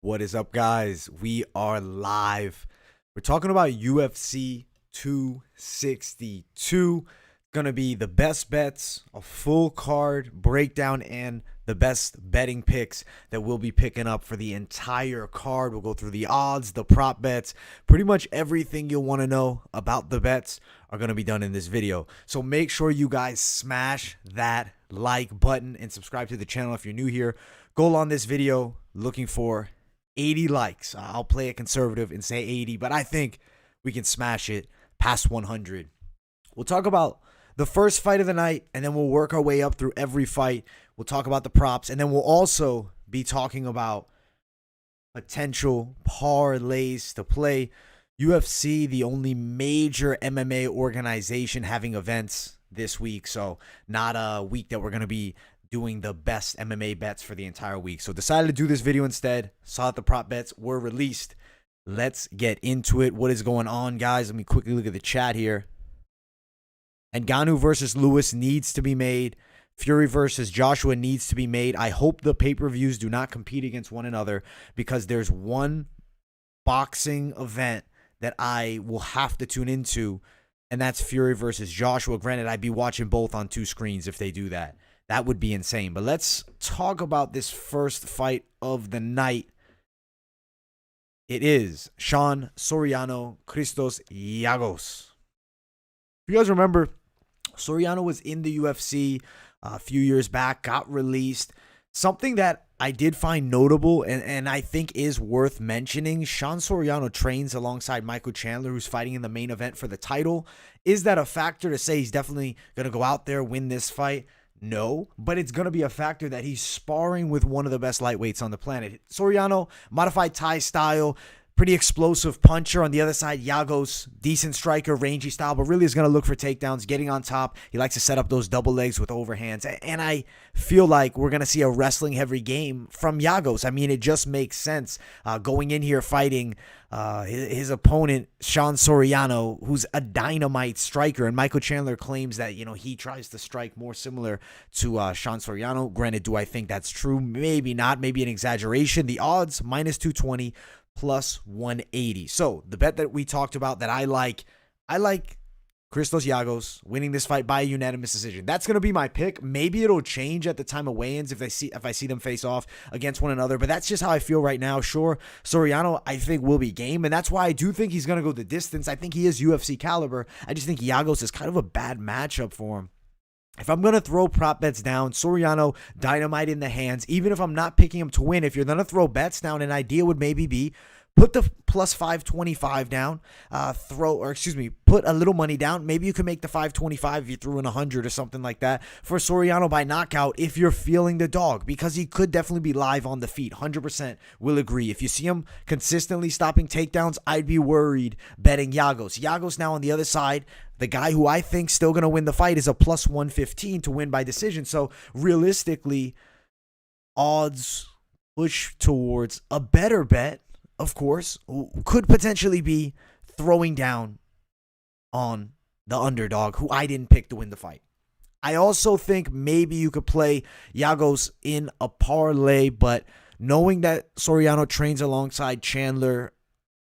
What is up, guys? We are live. We're talking about UFC 262. Gonna be the best bets, a full card breakdown, and the best betting picks that we'll be picking up for the entire card. We'll go through the odds, the prop bets, pretty much everything you'll want to know about the bets are going to be done in this video. So make sure you guys smash that like button and subscribe to the channel if you're new here. Goal on this video, looking for 80 likes. I'll play it conservative and say 80, but I think we can smash it past 100. We'll talk about the first fight of the night, and then we'll work our way up through every fight. We'll talk about the props, and then we'll also be talking about potential parlays to play. UFC, the only major MMA organization having events this week, so not a week that we're going to be doing the best MMA bets for the entire week. So decided to do this video instead. Saw that the prop bets were released. Let's get into it. What is going on, guys? Let me quickly look at the chat here. Ngannou versus Lewis needs to be made. Fury versus Joshua needs to be made. I hope the pay-per-views do not compete against one another, because there's one boxing event that I will have to tune into, and that's Fury versus Joshua. Granted, I'd be watching both on two screens if they do that. That would be insane. But let's talk about this first fight of the night. It is Sean Soriano, Christos Giagos. If you guys remember, Soriano was in the UFC a few years back, got released. Something that I did find notable and I think is worth mentioning, Sean Soriano trains alongside Michael Chandler, who's fighting in the main event for the title. Is that a factor to say he's definitely going to go out there, win this fight? No, but it's going to be a factor that he's sparring with one of the best lightweights on the planet. Soriano, modified Thai style, pretty explosive puncher. On the other side, Giagos, decent striker, rangy style, but really is going to look for takedowns, getting on top. He likes to set up those double legs with overhands. And I feel like we're going to see a wrestling-heavy game from Giagos. I mean, it just makes sense. Going in here fighting his opponent, Sean Soriano, who's a dynamite striker. And Michael Chandler claims that, he tries to strike more similar to Sean Soriano. Granted, do I think that's true? Maybe not. Maybe an exaggeration. The odds, minus 220. Plus 180. So the bet that we talked about that I like Christos Giagos winning this fight by a unanimous decision. That's going to be my pick. Maybe it'll change at the time of weigh-ins if I see them face off against one another, but that's just how I feel right now. Sure, Soriano I think will be game, and that's why I do think he's going to go the distance. I think he is UFC caliber. I just think Giagos is kind of a bad matchup for him. If I'm going to throw prop bets down, Soriano, dynamite in the hands. Even if I'm not picking him to win, if you're going to throw bets down, an idea would maybe be put the plus 525 down, put a little money down. Maybe you can make the 525 if you threw in 100 or something like that for Soriano by knockout if you're feeling the dog, because he could definitely be live on the feet. 100% will agree. If you see him consistently stopping takedowns, I'd be worried betting Giagos. Giagos now on the other side, the guy who I think still going to win the fight, is a plus 115 to win by decision. So realistically, odds push towards a better bet, of course, could potentially be throwing down on the underdog, who I didn't pick to win the fight. I also think maybe you could play Giagos in a parlay, but knowing that Soriano trains alongside Chandler,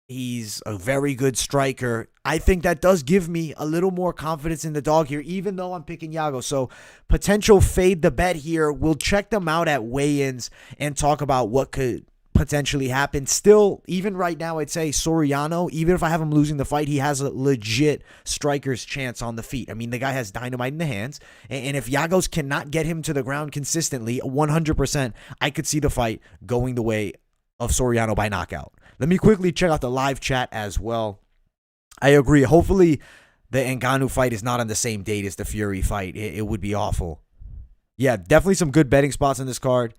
he's a very good striker, I think that does give me a little more confidence in the dog here, even though I'm picking Giagos. So potential fade the bet here. We'll check them out at weigh-ins and talk about what could potentially happen. Still, even right now, I'd say Soriano, even if I have him losing the fight, he has a legit striker's chance on the feet. I mean, the guy has dynamite in the hands, and if Giagos cannot get him to the ground consistently, 100%, I could see the fight going the way of Soriano by knockout. Let me quickly check out the live chat as well. I agree. Hopefully, the Ngannou fight is not on the same date as the Fury fight. It would be awful. Yeah, definitely some good betting spots on this card.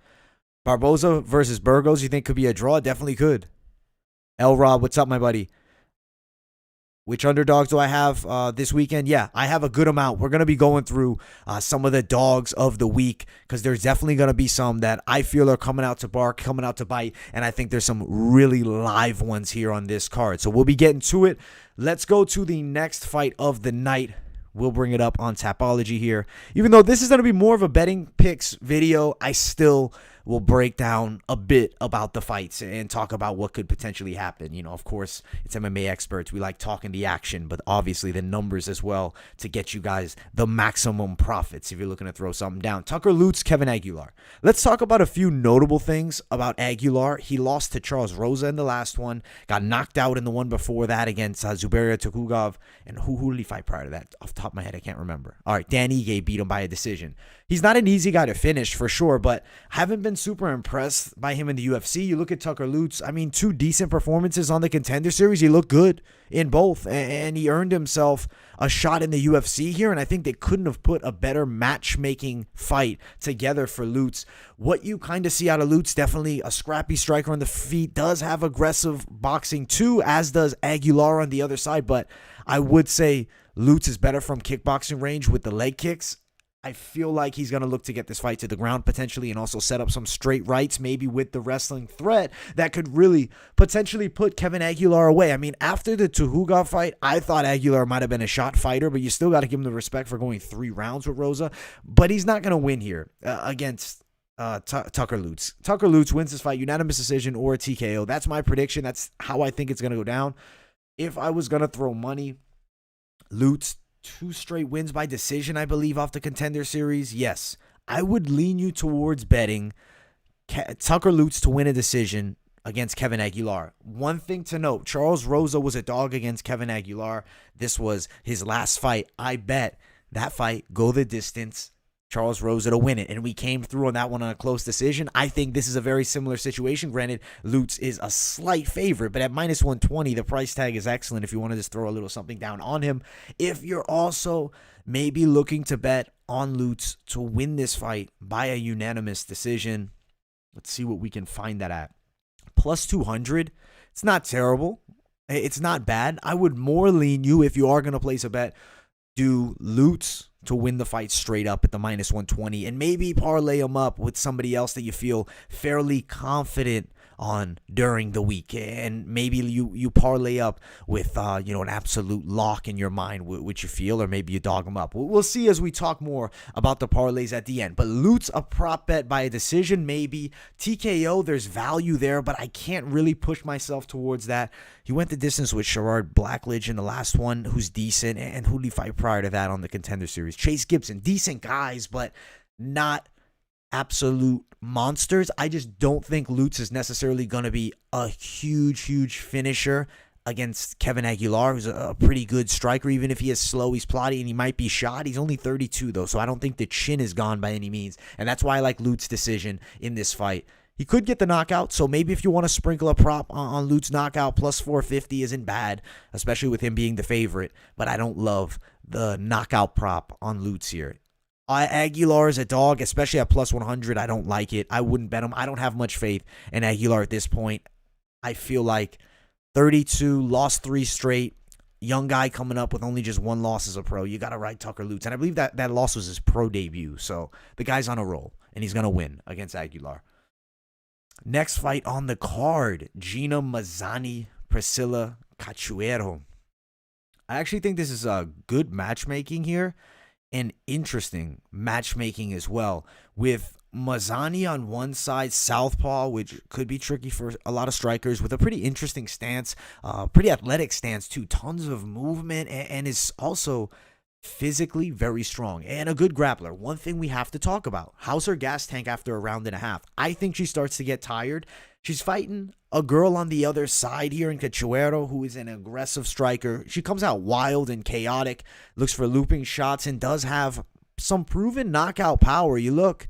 Barboza versus Burgos, you think could be a draw? Definitely could. L Rob, what's up, my buddy? Which underdogs do I have this weekend? Yeah, I have a good amount. We're going to be going through some of the dogs of the week, because there's definitely going to be some that I feel are coming out to bark, coming out to bite, and I think there's some really live ones here on this card. So we'll be getting to it. Let's go to the next fight of the night. We'll bring it up on Tapology here. Even though this is going to be more of a betting picks video, I still we'll break down a bit about the fights and talk about what could potentially happen. You know, of course, it's MMA experts. We like talking the action, but obviously the numbers as well to get you guys the maximum profits if you're looking to throw something down. Tucker Lutz, Kevin Aguilar. Let's talk about a few notable things about Aguilar. He lost to Charles Rosa in the last one, got knocked out in the one before that against Zubaira Tukhugov, and who did he fight prior to that? Off the top of my head, I can't remember. All right, Dan Ige beat him by a decision. He's not an easy guy to finish for sure, but haven't been super impressed by him in the UFC. You look at Tucker Lutz, I mean, 2 decent performances on the Contender Series. He looked good in both, and he earned himself a shot in the UFC here, and I think they couldn't have put a better matchmaking fight together for Lutz. What you kind of see out of Lutz, definitely a scrappy striker on the feet, does have aggressive boxing too, as does Aguilar on the other side, but I would say Lutz is better from kickboxing range with the leg kicks. I feel like he's going to look to get this fight to the ground potentially and also set up some straight rights, maybe with the wrestling threat that could really potentially put Kevin Aguilar away. I mean, after the Tukhugov fight, I thought Aguilar might have been a shot fighter, but you still got to give him the respect for going 3 rounds with Rosa. But he's not going to win here against Tucker Lutz. Tucker Lutz wins this fight, unanimous decision or a TKO. That's my prediction. That's how I think it's going to go down. If I was going to throw money, Lutz, 2 straight wins by decision, I believe, off the Contender Series. Yes, I would lean you towards betting Tucker Lutz to win a decision against Kevin Aguilar. One thing to note, Charles Rosa was a dog against Kevin Aguilar. This was his last fight. I bet that fight, go the distance, Charles Rosa to win it, and we came through on that one on a close decision. I think this is a very similar situation. Granted, Lutz is a slight favorite, but at minus 120, the price tag is excellent if you want to just throw a little something down on him. If you're also maybe looking to bet on Lutz to win this fight by a unanimous decision, let's see what we can find that at. Plus 200, it's not terrible. It's not bad. I would more lean you, if you are going to place a bet, do Lutz to win the fight straight up at the minus 120 and maybe parlay him up with somebody else that you feel fairly confident on during the week, and maybe you parlay up with an absolute lock in your mind, which you feel, or maybe you dog them up. We'll see as we talk more about the parlays at the end. But Lutz, a prop bet by a decision, maybe TKO. There's value there, but I can't really push myself towards that. He went the distance with Sherrard Blackledge in the last one, who's decent, and who did he fight prior to that on the Contender Series? Chase Gibson, decent guys, but not absolute monsters. I just don't think Lutz is necessarily going to be a huge finisher against Kevin Aguilar, who's a pretty good striker. Even if he is slow, he's plotty, and he might be shot. He's only 32, though, so I don't think the chin is gone by any means, and that's why I like Lutz's decision in this fight. He could get the knockout, so maybe if you want to sprinkle a prop on Lutz knockout, plus 450 isn't bad, especially with him being the favorite, but I don't love the knockout prop on Lutz here. Aguilar is a dog, especially at plus 100. I don't like it. I wouldn't bet him. I don't have much faith in Aguilar at this point. I feel like 32, lost 3 straight, young guy coming up with only just 1 loss as a pro. You got to ride Tucker Lutz. And I believe that loss was his pro debut. So the guy's on a roll, and he's going to win against Aguilar. Next fight on the card, Gina Mazany, Priscilla Cachoeira. I actually think this is a good matchmaking here, and interesting matchmaking as well, with Mazany on one side, southpaw, which could be tricky for a lot of strikers, with a pretty interesting stance, pretty athletic stance too, tons of movement, and is also physically very strong and a good grappler. One thing we have to talk about, how's her gas tank after a round and a half? I think she starts to get tired. She's fighting a girl on the other side here in Cachoeira, who is an aggressive striker. She comes out wild and chaotic, looks for looping shots, and does have some proven knockout power. You look,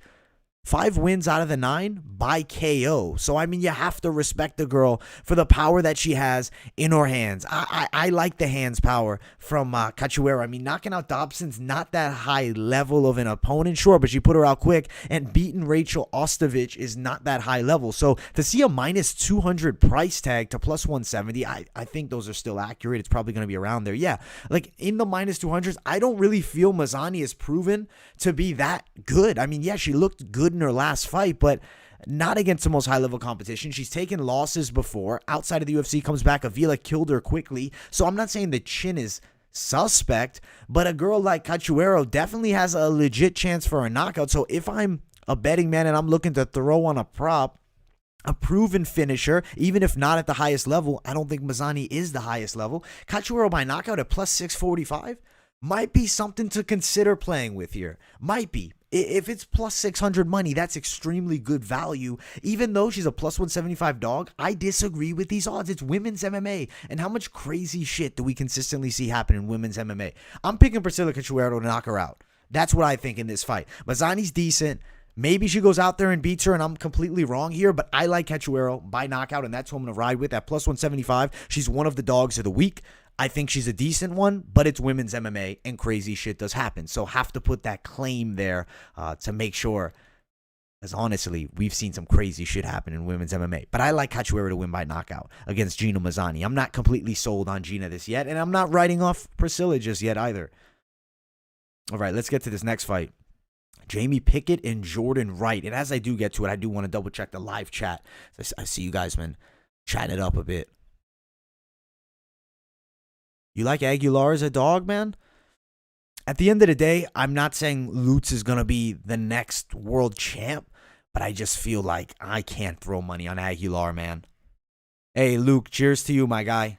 5 wins out of the 9 by KO. So, I mean, you have to respect the girl for the power that she has in her hands. I like the hands power from Cachoeira. I mean, knocking out Dobson's not that high level of an opponent, sure, but she put her out quick, and beating Rachel Ostovich is not that high level. So, to see a minus 200 price tag to plus 170, I think those are still accurate. It's probably going to be around there. Yeah, like in the minus 200s, I don't really feel Mazany is proven to be that good. I mean, yeah, she looked good in her last fight, but not against the most high-level competition. She's taken losses before. Outside of the UFC, comes back. Avila killed her quickly. So I'm not saying the chin is suspect, but a girl like Cachoeira definitely has a legit chance for a knockout. So if I'm a betting man and I'm looking to throw on a prop, a proven finisher, even if not at the highest level, I don't think Mazany is the highest level. Cachoeira by knockout at plus 645 might be something to consider playing with here. Might be. If it's plus 600 money, that's extremely good value. Even though she's a plus 175 dog, I disagree with these odds. It's women's MMA. And how much crazy shit do we consistently see happen in women's MMA? I'm picking Priscilla Cachoeira to knock her out. That's what I think in this fight. Mazany's decent. Maybe she goes out there and beats her, and I'm completely wrong here, but I like Cachoeira by knockout, and that's who I'm going to ride with at plus 175. She's one of the dogs of the week. I think she's a decent one, but it's women's MMA, and crazy shit does happen. So have to put that claim there to make sure, because honestly, we've seen some crazy shit happen in women's MMA. But I like Cachoeira to win by knockout against Gina Mazany. I'm not completely sold on Gina this yet, and I'm not writing off Priscilla just yet either. All right, let's get to this next fight. Jamie Pickett and Jordan Wright. And as I do get to it, I do want to double check the live chat. I see you guys been chatting it up a bit. You like Aguilar as a dog, man? At the end of the day, I'm not saying Lutz is going to be the next world champ, but I just feel like I can't throw money on Aguilar, man. Hey, Luke, cheers to you, my guy.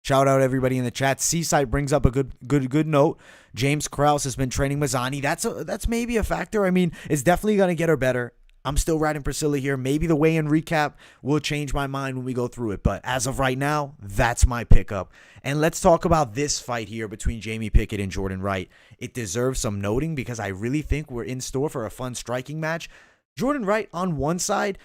Shout out everybody in the chat. Seaside brings up a good note. James Krause has been training Mazany. That's maybe a factor. I mean, it's definitely going to get her better. I'm still riding Priscilla here. Maybe the weigh-in recap will change my mind when we go through it. But as of right now, that's my pickup. And let's talk about this fight here between Jamie Pickett and Jordan Wright. It deserves some noting because I really think we're in store for a fun striking match. Jordan Wright on one side,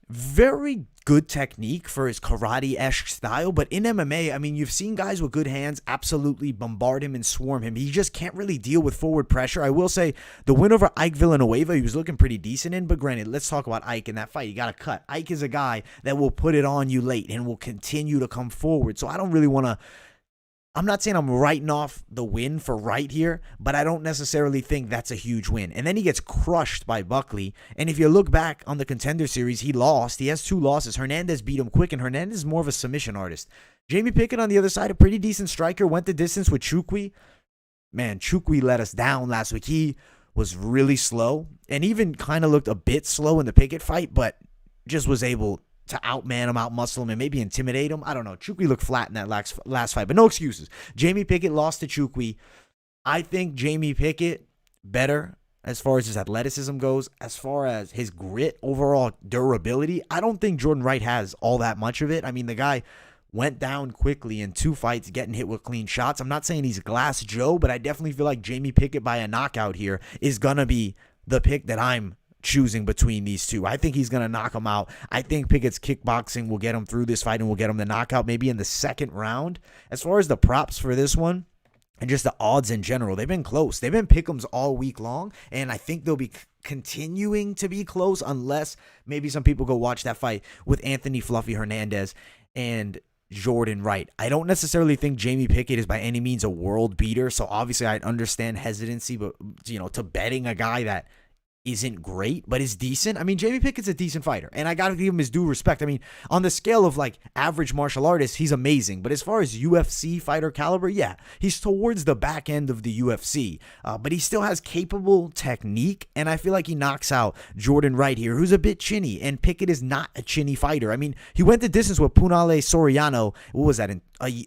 very good technique for his karate-esque style, but in MMA, I mean, you've seen guys with good hands absolutely bombard him and swarm him. He just can't really deal with forward pressure. I will say the win over Ike Villanueva, he was looking pretty decent in, but granted, let's talk about Ike in that fight. You got to cut. Ike is a guy that will put it on you late and will continue to come forward, so I don't really want to. I'm not saying I'm writing off the win for Wright here, but I don't necessarily think that's a huge win. And then he gets crushed by Buckley. And if you look back on the Contender Series, he lost. He has 2 losses. Hernandez beat him quick, and Hernandez is more of a submission artist. Jamie Pickett on the other side, a pretty decent striker, went the distance with Chookagian. Man, Chookagian let us down last week. He was really slow and even kind of looked a bit slow in the Pickett fight, but just was able to outman him, outmuscle him, and maybe intimidate him. I don't know. Chookagian looked flat in that last fight, but no excuses. Jamie Pickett lost to Chookagian. I think Jamie Pickett better as far as his athleticism goes, as far as his grit, overall durability. I don't think Jordan Wright has all that much of it. I mean, the guy went down quickly in 2 fights, getting hit with clean shots. I'm not saying he's Glass Joe, but I definitely feel like Jamie Pickett by a knockout here is going to be the pick that I'm choosing between these two. I think he's going to knock him out. I think Pickett's kickboxing will get him through this fight and will get him the knockout maybe in the second round. As far as the props for this one and just the odds in general, they've been close. They've been pick'ems all week long, and I think they'll be continuing to be close unless maybe some people go watch that fight with Anthony Fluffy Hernandez and Jordan Wright. I don't necessarily think Jamie Pickett is by any means a world beater, so obviously I'd understand hesitancy, but to betting a guy that isn't great, but is decent. I mean, Jamie Pickett's a decent fighter, and I got to give him his due respect. I mean, on the scale of like average martial artist, he's amazing. But as far as UFC fighter caliber, yeah, he's towards the back end of the UFC. But he still has capable technique, and I feel like he knocks out Jordan Wright here, who's a bit chinny, and Pickett is not a chinny fighter. I mean, he went the distance with Punale Soriano. What was that?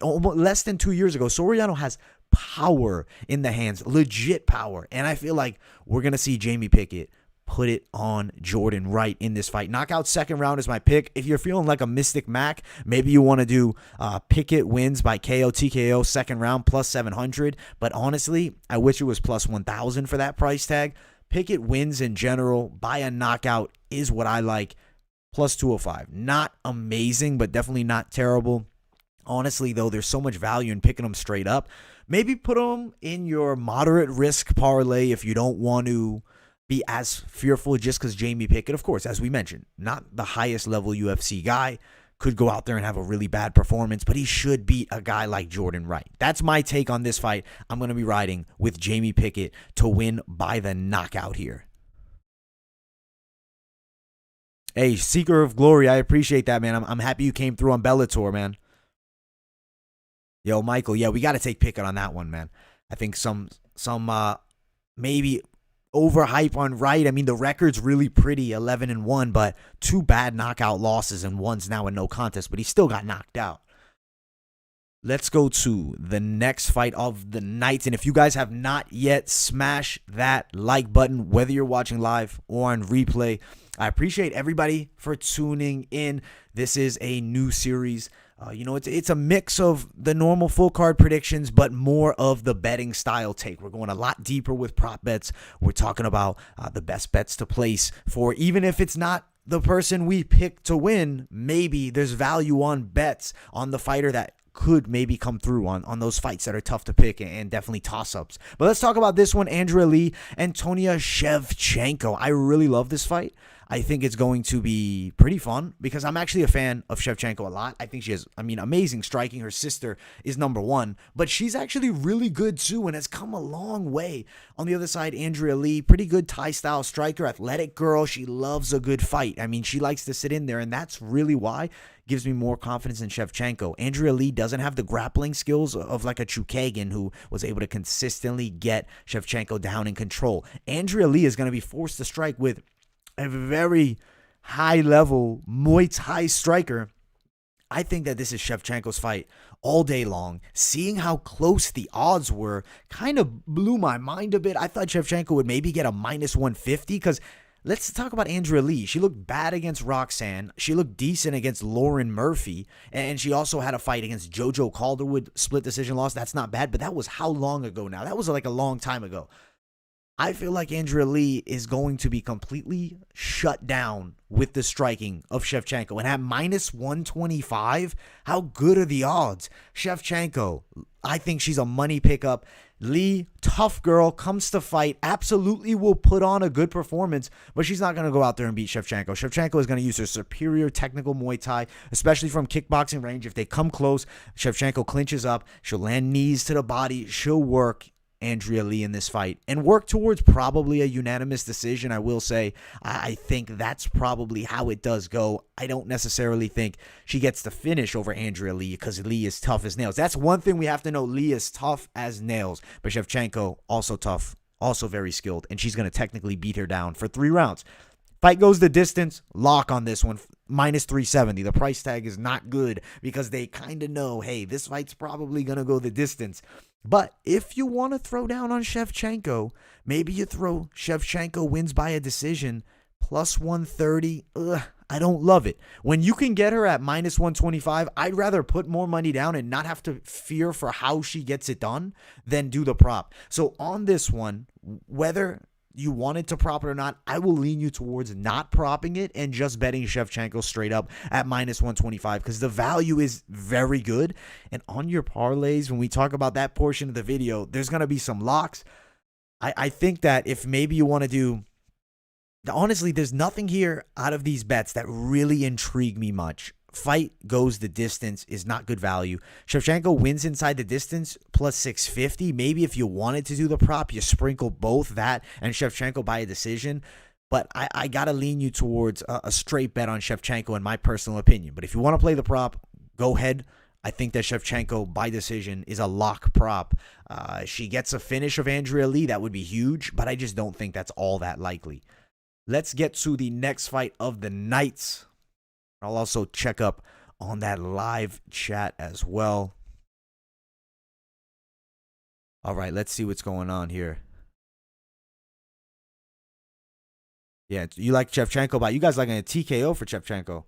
Almost less than 2 years ago. Soriano has power in the hands, legit power. And I feel like we're going to see Jamie Pickett put it on Jordan Wright in this fight. Knockout second round is my pick. If you're feeling like a Mystic Mac, maybe you want to do Pickett wins by KO, TKO, second round, plus 700. But honestly, I wish it was plus 1,000 for that price tag. Pickett wins in general by a knockout is what I like. Plus 205. Not amazing, but definitely not terrible. Honestly, though, there's so much value in picking them straight up. Maybe put them in your moderate risk parlay if you don't want to be as fearful just because Jamie Pickett, of course, as we mentioned, not the highest level UFC guy, could go out there and have a really bad performance, but he should beat a guy like Jordan Wright. That's my take on this fight. I'm going to be riding with Jamie Pickett to win by the knockout here. Hey, Seeker of Glory, I appreciate that, man. I'm happy you came through on Bellator, man. Yo, Michael, yeah, we got to take Pickett on that one, man. I think some maybe overhype on Wright. I mean, the record's really pretty, 11-1, but 2 bad knockout losses and one's now a no contest, but he still got knocked out. Let's go to the next fight of the night. And if you guys have not yet, smash that like button, whether you're watching live or on replay. I appreciate everybody for tuning in. This is a new series. It's a mix of the normal full card predictions, but more of the betting style take. We're going a lot deeper with prop bets. We're talking about the best bets to place for, even if it's not the person we pick to win, maybe there's value on bets on the fighter that could maybe come through on those fights that are tough to pick and definitely toss-ups. But let's talk about this one, Andrea Lee and Tonia Shevchenko. I really love this fight. I think it's going to be pretty fun because I'm actually a fan of Shevchenko a lot. I think she has, amazing striking. Her sister is number 1, but she's actually really good too and has come a long way. On the other side, Andrea Lee, pretty good Thai-style striker, athletic girl. She loves a good fight. She likes to sit in there, and that's really why gives me more confidence in Shevchenko. Andrea Lee doesn't have the grappling skills of like a Chookagian who was able to consistently get Shevchenko down in control. Andrea Lee is going to be forced to strike with a very high-level Muay Thai striker. I think that this is Shevchenko's fight all day long. Seeing how close the odds were kind of blew my mind a bit. I thought Shevchenko would maybe get a -150 because let's talk about Andrea Lee. She looked bad against Roxanne. She looked decent against Lauren Murphy. And she also had a fight against JoJo Calderwood, split decision loss. That's not bad, but that was how long ago now? That was like a long time ago. I feel like Andrea Lee is going to be completely shut down with the striking of Shevchenko. And at -125, how good are the odds? Shevchenko, I think she's a money pickup. Lee, tough girl, comes to fight, absolutely will put on a good performance, but she's not going to go out there and beat Shevchenko. Shevchenko is going to use her superior technical Muay Thai, especially from kickboxing range. If they come close, Shevchenko clinches up. She'll land knees to the body. She'll work Andrea Lee in this fight and work towards probably a unanimous decision. I will say I think that's probably how it does go. I don't necessarily think she gets the finish over Andrea Lee because Lee is tough as nails. That's one thing we have to know. Lee is tough as nails, but Shevchenko also tough, also very skilled, and she's going to technically beat her down for 3 rounds. Fight goes the distance. Lock on this one. -370. The price tag is not good because they kind of know, hey, this fight's probably going to go the distance. But if you want to throw down on Shevchenko, maybe you throw Shevchenko wins by a decision +130. I don't love it. When you can get her at -125, I'd rather put more money down and not have to fear for how she gets it done than do the prop. So on this one, whether you wanted to prop it or not, I will lean you towards not propping it and just betting Shevchenko straight up at -125 because the value is very good. And on your parlays, when we talk about that portion of the video, there's going to be some locks. I think that if maybe you want to do, honestly, there's nothing here out of these bets that really intrigue me much. Fight goes the distance is not good value. Shevchenko wins inside the distance +650. Maybe if you wanted to do the prop, you sprinkle both that and Shevchenko by a decision. But I got to lean you towards a straight bet on Shevchenko in my personal opinion. But if you want to play the prop, go ahead. I think that Shevchenko by decision is a lock prop. She gets a finish of Andrea Lee. That would be huge, but I just don't think that's all that likely. Let's get to the next fight of the night. I'll also check up on that live chat as well. All right, let's see what's going on here. Yeah, you like Shevchenko, but you guys liking a TKO for Shevchenko.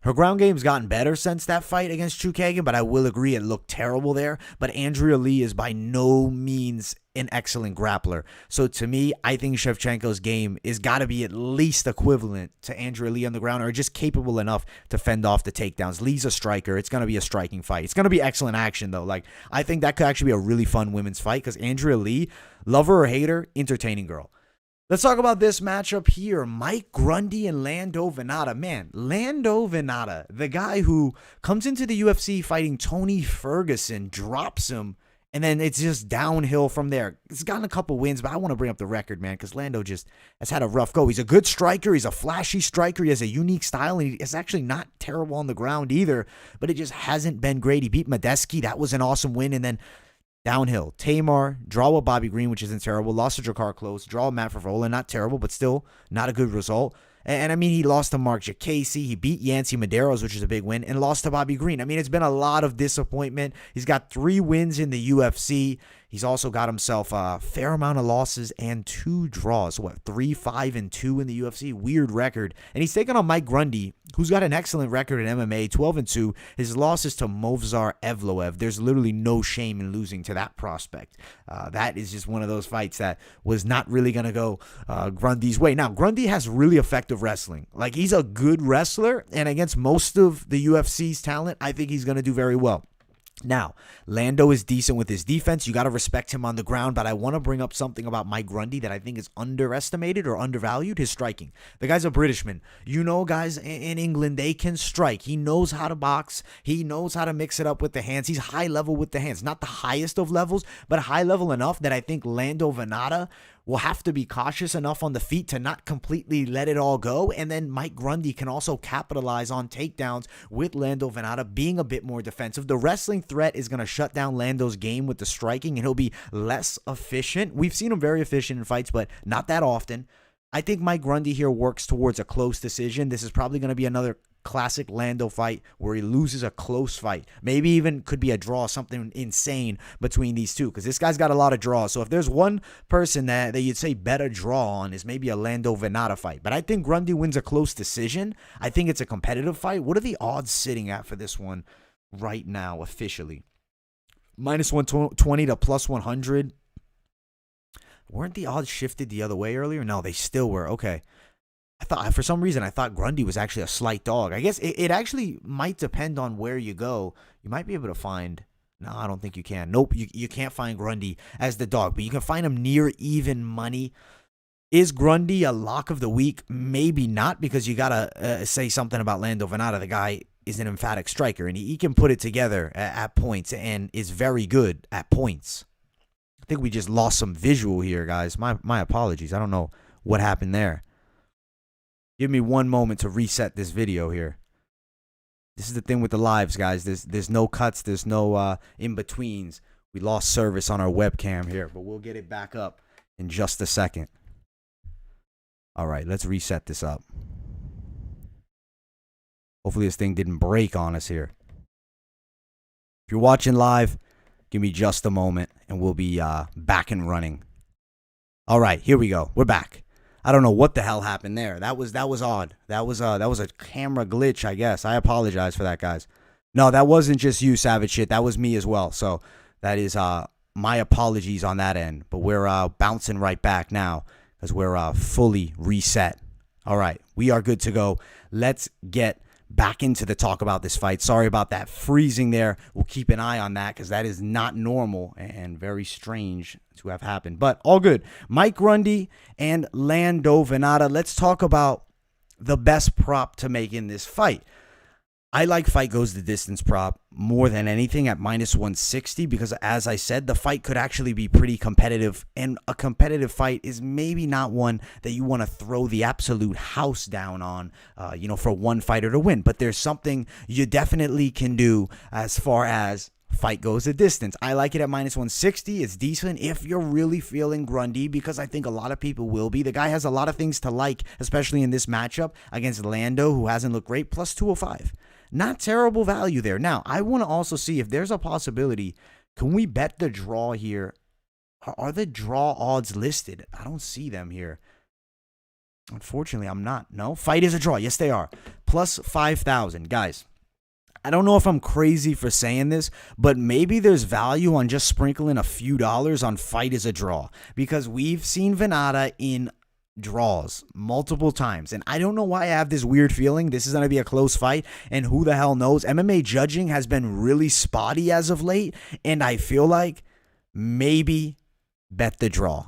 Her ground game's gotten better since that fight against Chookagian, but I will agree it looked terrible there. But Andrea Lee is by no means an excellent grappler. So to me, I think Shevchenko's game is got to be at least equivalent to Andrea Lee on the ground or just capable enough to fend off the takedowns. Lee's a striker. It's going to be a striking fight. It's going to be excellent action, though. Like, I think that could actually be a really fun women's fight because Andrea Lee, love her or hate her, entertaining girl. Let's talk about this matchup here. Mike Grundy and Lando Venata. Man, Lando Venata, the guy who comes into the UFC fighting Tony Ferguson, drops him, and then it's just downhill from there. He's gotten a couple wins, but I want to bring up the record, man, because Lando just has had a rough go. He's a good striker. He's a flashy striker. He has a unique style, and he's actually not terrible on the ground either, but it just hasn't been great. He beat Medeski. That was an awesome win, and then downhill. Tamar, draw with Bobby Green, which isn't terrible. Lost to Drakkar Close. Draw with Matt Favola, not terrible, but still not a good result. And I mean, he lost to Mark Jacasey. He beat Yancy Medeiros, which is a big win, and lost to Bobby Green. I mean, it's been a lot of disappointment. He's got 3 wins in the UFC. He's also got himself a fair amount of losses and 2 draws. 3, 5, and 2 in the UFC. Weird record. And he's taken on Mike Grundy, who's got an excellent record in MMA, 12-2. His losses to Movsar Evloev. There's literally no shame in losing to that prospect. That is just one of those fights that was not really going to go Grundy's way. Now, Grundy has really effective wrestling. Like, he's a good wrestler, and against most of the UFC's talent, I think he's going to do very well. Now, Lando is decent with his defense. You got to respect him on the ground, but I want to bring up something about Mike Grundy that I think is underestimated or undervalued, his striking. The guy's a Britishman. You know, guys in England, they can strike. He knows how to box. He knows how to mix it up with the hands. He's high level with the hands. Not the highest of levels, but high level enough that I think Lando Venata will have to be cautious enough on the feet to not completely let it all go. And then Mike Grundy can also capitalize on takedowns with Lando Venata being a bit more defensive. The wrestling threat is going to shut down Lando's game with the striking, and he'll be less efficient. We've seen him very efficient in fights, but not that often. I think Mike Grundy here works towards a close decision. This is probably going to be another classic Lando fight where he loses a close fight. Maybe even could be a draw, something insane between these two, because this guy's got a lot of draws. So if there's one person that you'd say bet a draw on, is maybe a Lando Venata fight. But I think Grundy wins a close decision. I think it's a competitive fight. What are the odds sitting at for this one right now officially? Minus 120 to plus 100. Weren't the odds shifted the other way earlier? No, they still were. Okay. For some reason, I thought Grundy was actually a slight dog. I guess it actually might depend on where you go. You might be able to find... No, I don't think you can. Nope, you can't find Grundy as the dog, but you can find him near even money. Is Grundy a lock of the week? Maybe not, because you got to say something about Lando Venata. The guy is an emphatic striker, and he can put it together at points and is very good at points. I think we just lost some visual here, guys. My apologies. I don't know what happened there. Give me one moment to reset this video here. This is the thing with the lives, guys. There's no cuts. There's no in-betweens. We lost service on our webcam here, but we'll get it back up in just a second. All right, let's reset this up. Hopefully this thing didn't break on us here. If you're watching live, give me just a moment, and we'll be back and running. All right, here we go. We're back. I don't know what the hell happened there. That was odd. That was a camera glitch, I guess. I apologize for that, guys. No, that wasn't just you, savage shit. That was me as well. So that is my apologies on that end. But we're bouncing right back now because we're fully reset. All right, we are good to go. Let's get back into the talk about this fight. Sorry about that freezing there. We'll keep an eye on that because that is not normal and very strange to have happened. But all good. Mike Grundy and Lando Venata. Let's talk about the best prop to make in this fight. I like fight goes the distance prop more than anything at minus 160 because, as I said, the fight could actually be pretty competitive, and a competitive fight is maybe not one that you want to throw the absolute house down on, for one fighter to win. But there's something you definitely can do as far as fight goes the distance. I like it at minus 160. It's decent if you're really feeling Grundy, because I think a lot of people will be. The guy has a lot of things to like, especially in this matchup against Lando, who hasn't looked great, plus 205. Not terrible value there. Now, I want to also see if there's a possibility. Can we bet the draw here? Are the draw odds listed? I don't see them here. Unfortunately, I'm not. No, fight is a draw. Yes, they are. Plus 5,000. Guys, I don't know if I'm crazy for saying this, but maybe there's value on just sprinkling a few dollars on fight is a draw, because we've seen Venata in draws multiple times, and I don't know why I have this weird feeling this is going to be a close fight, and who the hell knows. MMA judging has been really spotty as of late, and I feel like maybe bet the draw.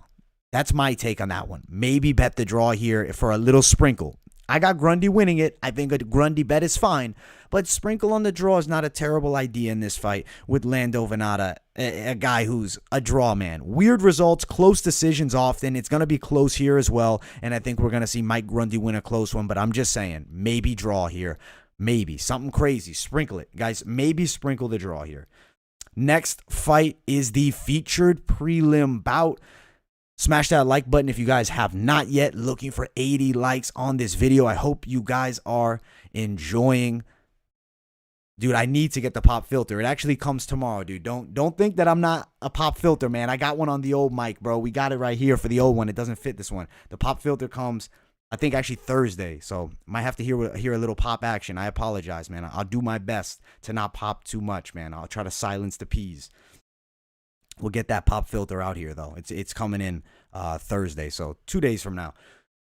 That's my take on that one. Maybe bet the draw here for a little sprinkle. I got Grundy winning it. I think a Grundy bet is fine, but sprinkle on the draw is not a terrible idea in this fight with Lando Venata, a guy who's a draw man. Weird results, close decisions often. It's going to be close here as well, and I think we're going to see Mike Grundy win a close one, but I'm just saying, maybe draw here. Maybe. Something crazy. Sprinkle it. Guys, maybe sprinkle the draw here. Next fight is the featured prelim bout. Smash that like button if you guys have not yet. Looking for 80 likes on this video. I hope you guys are enjoying. Dude, I need to get the pop filter. It actually comes tomorrow, dude. Don't think that I'm not a pop filter, man. I got one on the old mic, bro. We got it right here for the old one. It doesn't fit this one. The pop filter comes, I think, actually Thursday. So might have to hear a little pop action. I apologize, man. I'll do my best to not pop too much, man. I'll try to silence the peas. We'll get that pop filter out here, though. It's coming in Thursday, so 2 days from now.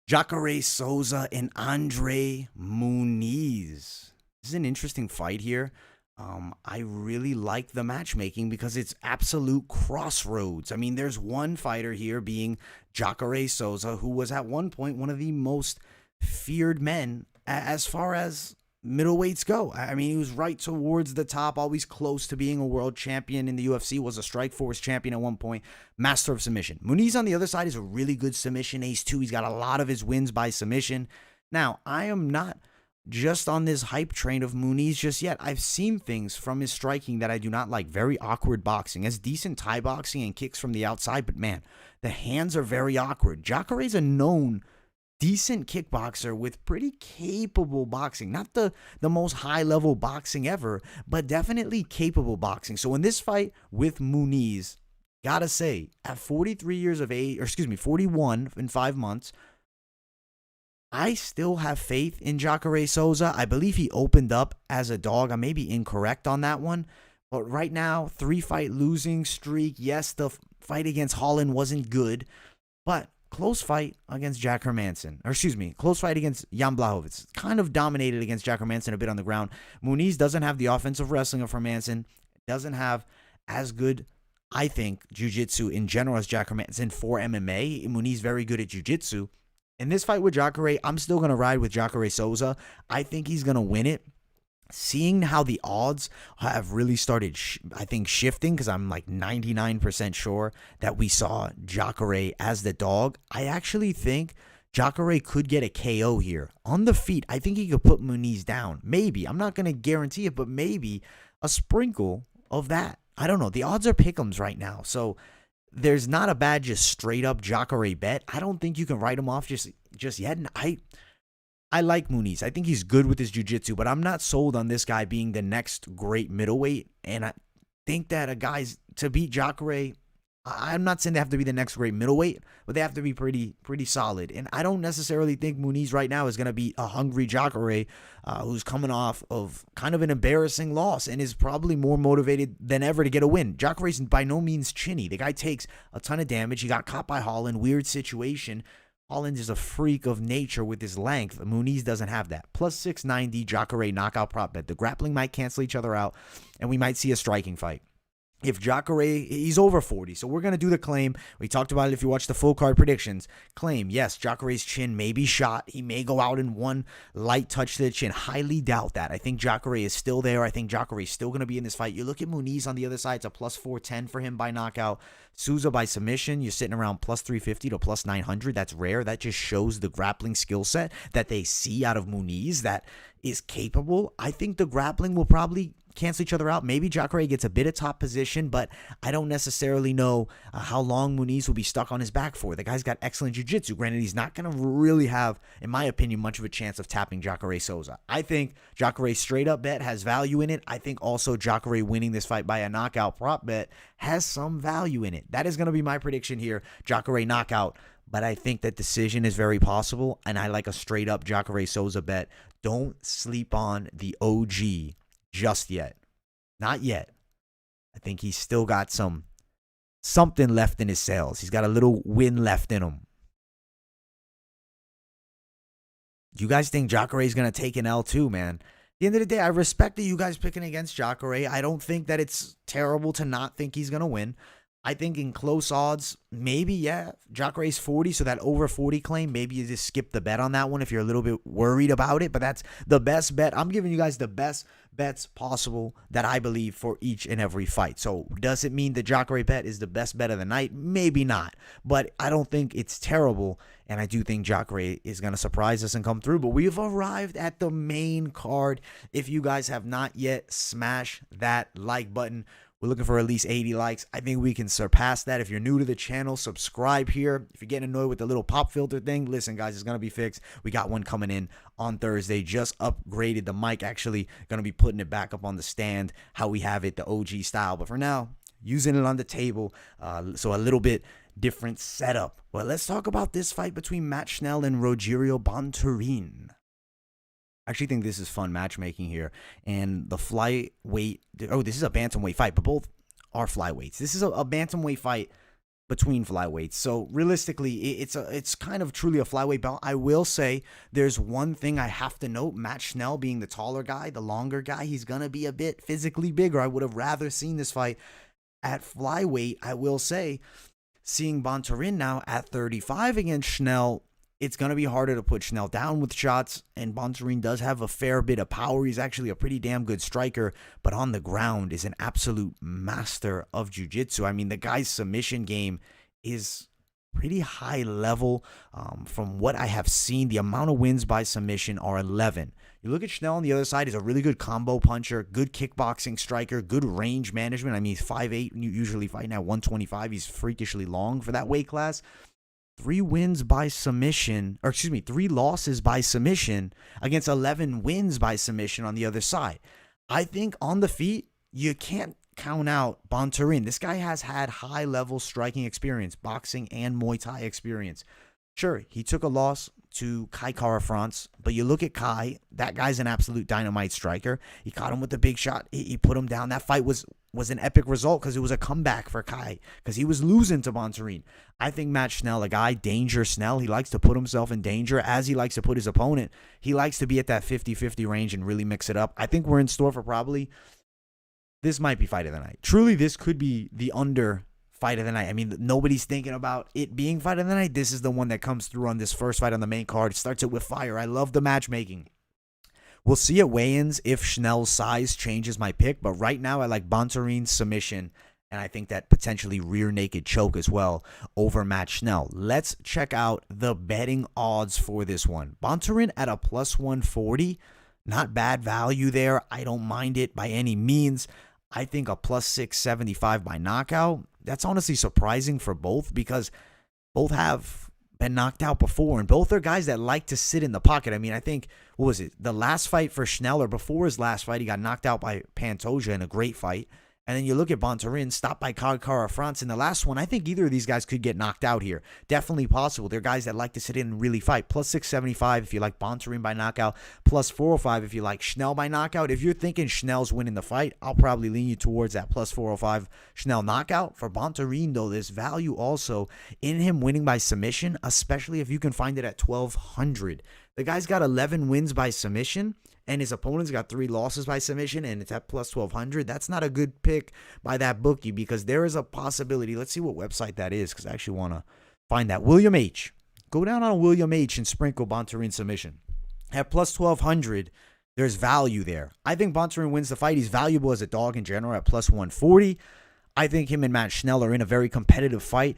Jacare Souza and Andre Muniz. This is an interesting fight here. I really like the matchmaking because it's absolute crossroads. I mean, there's one fighter here being Jacare Souza, who was at one point one of the most feared men as far as middleweights go. I mean, he was right towards the top, always close to being a world champion in the UFC, was a Strikeforce champion at one point, master of submission. Muniz on the other side is a really good submission ace too. He's got a lot of his wins by submission. Now, I am not just on this hype train of Muniz just yet. I've seen things from his striking that I do not like. Very awkward boxing. Has decent Thai boxing and kicks from the outside, but man, the hands are very awkward. Jacare is a known decent kickboxer with pretty capable boxing. Not the most high-level boxing ever, but definitely capable boxing. So in this fight with Muniz, gotta say, at 43 years of age, or excuse me, 41 in 5 months, I still have faith in Jacare Souza. I believe he opened up as a dog. I may be incorrect on that one, but right now, 3-fight losing streak. Yes, the fight against Holland wasn't good, but close fight against Jack Hermansson. Or excuse me, close fight against Jan Blachowicz. Kind of dominated against Jack Hermansson a bit on the ground. Muniz doesn't have the offensive wrestling of Hermansson. Doesn't have as good, I think, jiu-jitsu in general as Jack Hermansson for MMA. Muniz very good at jiu-jitsu. In this fight with Jacare, I'm still going to ride with Jacare Souza. I think he's going to win it. Seeing how the odds have really started, I think, shifting, because I'm like 99% sure that we saw Jacare as the dog. I actually think Jacare could get a KO here. On the feet, I think he could put Muniz down. Maybe. I'm not going to guarantee it, but maybe a sprinkle of that. I don't know. The odds are pick'ems right now. So there's not a bad just straight up Jacare bet. I don't think you can write him off just yet. And I like Muniz. I think he's good with his jiu-jitsu, but I'm not sold on this guy being the next great middleweight. And I think that a guy's to beat Jacare, I'm not saying they have to be the next great middleweight, but they have to be pretty solid. And I don't necessarily think Muniz right now is going to be a hungry Jacare who's coming off of kind of an embarrassing loss and is probably more motivated than ever to get a win. Jacare's by no means chinny. The guy takes a ton of damage. He got caught by Holland. Weird situation. Holland is a freak of nature with his length. Muniz doesn't have that. Plus 690 Jacare knockout prop bet. The grappling might cancel each other out, and we might see a striking fight. If Jacare, he's over 40, so we're going to do the claim. We talked about it if you watch the full card predictions. Claim, yes, Jacare's chin may be shot. He may go out in one light touch to the chin. Highly doubt that. I think Jacare is still there. I think Jacare is still going to be in this fight. You look at Muniz on the other side. It's a plus 410 for him by knockout. Souza by submission, you're sitting around plus 350 to plus 900. That's rare. That just shows the grappling skill set that they see out of Muniz that is capable. I think the grappling will probably cancel each other out. Maybe Jacare gets a bit of top position, but I don't necessarily know how long Muniz will be stuck on his back for. The guy's got excellent jiu-jitsu. Granted, he's not going to really have, in my opinion, much of a chance of tapping Jacare Souza. I think Jacare's straight up bet has value in it. I think also Jacare winning this fight by a knockout prop bet has some value in it. That is going to be my prediction here. Jacare knockout. But I think that decision is very possible, and I like a straight up Jacare Souza bet. Don't sleep on the OG just yet. Not yet. I think he's still got something left in his sails. He's got a little win left in him. You guys think Jacare is going to take an L too, man? At the end of the day, I respect that you guys picking against Jacare. I don't think that it's terrible to not think he's going to win. I think in close odds, maybe, yeah, Jacare's 40, so that over 40 claim, maybe you just skip the bet on that one if you're a little bit worried about it, but that's the best bet. I'm giving you guys the best bets possible that I believe for each and every fight. So does it mean the Jacare bet is the best bet of the night? Maybe not, but I don't think it's terrible, and I do think Jacare is going to surprise us and come through, but we've arrived at the main card. If you guys have not yet, smash that like button. We're looking for at least 80 likes. I think we can surpass that. If you're new to the channel, subscribe here. If you're getting annoyed with the little pop filter thing, listen, guys, it's going to be fixed. We got one coming in on Thursday. Just upgraded the mic. Actually, going to be putting it back up on the stand, how we have it, the OG style. But for now, using it on the table, so a little bit different setup. Well, let's talk about this fight between Matt Schnell and Rogerio Bontorin. I actually think this is fun matchmaking here. And the flyweight, this is a bantamweight fight, but both are flyweights. This is a bantamweight fight between flyweights. So realistically, it's kind of truly a flyweight bout. I will say there's one thing I have to note. Matt Schnell being the taller guy, the longer guy, he's going to be a bit physically bigger. I would have rather seen this fight at flyweight. I will say, seeing Bontorin now at 35 against Schnell, it's going to be harder to put Schnell down with shots, and Bontorin does have a fair bit of power. He's actually a pretty damn good striker, but on the ground is an absolute master of jiu-jitsu. I mean, the guy's submission game is pretty high level. From what I have seen, the amount of wins by submission are 11. You look at Schnell on the other side, he's a really good combo puncher, good kickboxing striker, good range management. I mean, he's 5'8", usually fighting at 125. He's freakishly long for that weight class. 3 losses by submission against 11 wins by submission on the other side. I think on the feet, you can't count out Bontorin. This guy has had high-level striking experience, boxing and Muay Thai experience. Sure, he took a loss to Kai Kara-France, but you look at Kai, that guy's an absolute dynamite striker. He caught him with a big shot. He put him down. That fight was an epic result because it was a comeback for Kai because he was losing to Bontorin. I think Matt Schnell, a guy, Danger Schnell, he likes to put himself in danger as he likes to put his opponent. He likes to be at that 50-50 range and really mix it up. I think we're in store for probably, this might be fight of the night. Truly, this could be the under fight of the night. I mean, nobody's thinking about it being fight of the night. This is the one that comes through on this first fight on the main card. It starts it with fire. I love the matchmaking. We'll see at weigh-ins if Schnell's size changes my pick, but right now I like Bontorin's submission, and I think that potentially rear naked choke as well over Matt Schnell. Let's check out the betting odds for this one. Bontorin at a plus 140, not bad value there. I don't mind it by any means. I think a plus 675 by knockout. That's honestly surprising for both because both have been knocked out before, and both are guys that like to sit in the pocket. I mean, I think, what was it? The last fight for Schnell, or before his last fight, he got knocked out by Pantoja in a great fight. And then you look at Bontorin, stopped by Kai Kara-France in the last one. I think either of these guys could get knocked out here. Definitely possible. They're guys that like to sit in and really fight. Plus 675 if you like Bontorin by knockout. Plus 405 if you like Schnell by knockout. If you're thinking Schnell's winning the fight, I'll probably lean you towards that plus 405 Schnell knockout. For Bontorin, though, there's value also in him winning by submission, especially if you can find it at 1,200. The guy's got 11 wins by submission, and his opponent's got 3 losses by submission, and it's at plus 1,200. That's not a good pick by that bookie because there is a possibility. Let's see what website that is because I actually want to find that. William H. Go down on William H. and sprinkle Bontorin submission. At plus 1,200, there's value there. I think Bontorin wins the fight. He's valuable as a dog in general at plus 140. I think him and Matt Schnell are in a very competitive fight.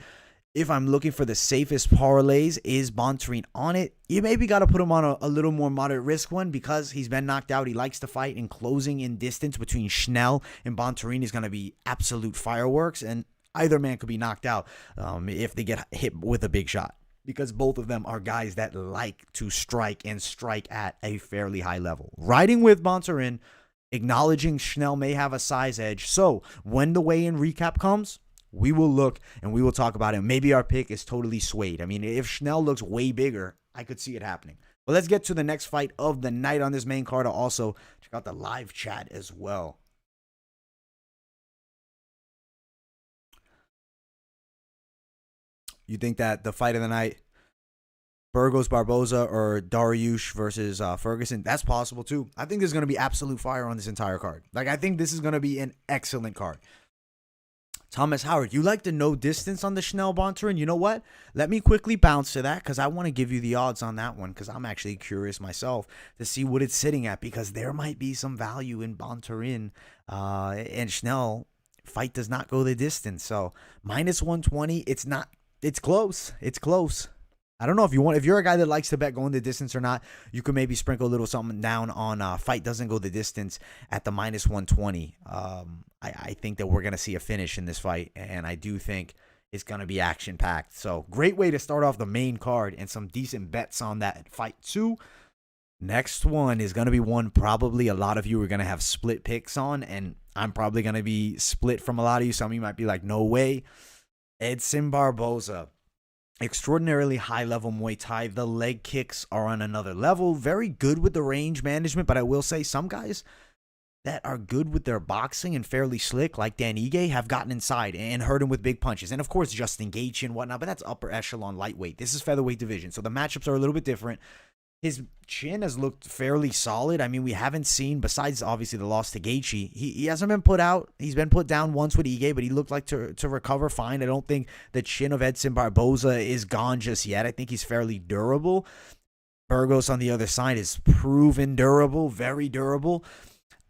If I'm looking for the safest parlays, is Bontorin on it? You maybe got to put him on a little more moderate risk one because he's been knocked out. He likes to fight, and closing in distance between Schnell and Bontorin is going to be absolute fireworks, and either man could be knocked out if they get hit with a big shot because both of them are guys that like to strike and strike at a fairly high level. Riding with Bontorin, acknowledging Schnell may have a size edge. So when the weigh-in recap comes, we will look and we will talk about it. Maybe our pick is totally swayed. I mean, if Schnell looks way bigger, I could see it happening. But let's get to the next fight of the night on this main card. I'll also check out the live chat as well. You think that the fight of the night, Burgos, Barboza, or Dariush versus Ferguson, that's possible too. I think there's going to be absolute fire on this entire card. Like, I think this is going to be an excellent card. Thomas Howard, you like the no distance on the Schnell Bontorin? You know what? Let me quickly bounce to that because I want to give you the odds on that one because I'm actually curious myself to see what it's sitting at because there might be some value in Bontorin and Schnell. Fight does not go the distance. So minus 120, it's close. It's close. I don't know if you're a guy that likes to bet going the distance or not. You could maybe sprinkle a little something down on fight doesn't go the distance at the -120. I think that we're going to see a finish in this fight, and I do think it's going to be action-packed. So great way to start off the main card and some decent bets on that fight too. Next one is going to be one probably a lot of you are going to have split picks on, and I'm probably going to be split from a lot of you. Some of you might be like, no way. Edson Barboza. Extraordinarily high-level Muay Thai. The leg kicks are on another level. Very good with the range management, but I will say some guys that are good with their boxing and fairly slick, like Dan Ige, have gotten inside and hurt him with big punches. And, of course, Justin Gaethje and whatnot, but that's upper echelon lightweight. This is featherweight division, so the matchups are a little bit different. His chin has looked fairly solid. I mean, we haven't seen, besides obviously the loss to Gaethje, he hasn't been put out. He's been put down once with Ige, but he looked like to recover fine. I don't think the chin of Edson Barboza is gone just yet. I think he's fairly durable. Burgos on the other side is proven durable, very durable.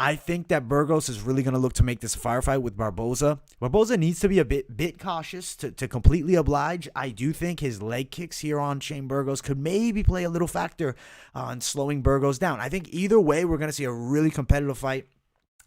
I think that Burgos is really going to look to make this a firefight with Barboza. Barboza needs to be a bit cautious to completely oblige. I do think his leg kicks here on Shane Burgos could maybe play a little factor on slowing Burgos down. I think either way, we're going to see a really competitive fight.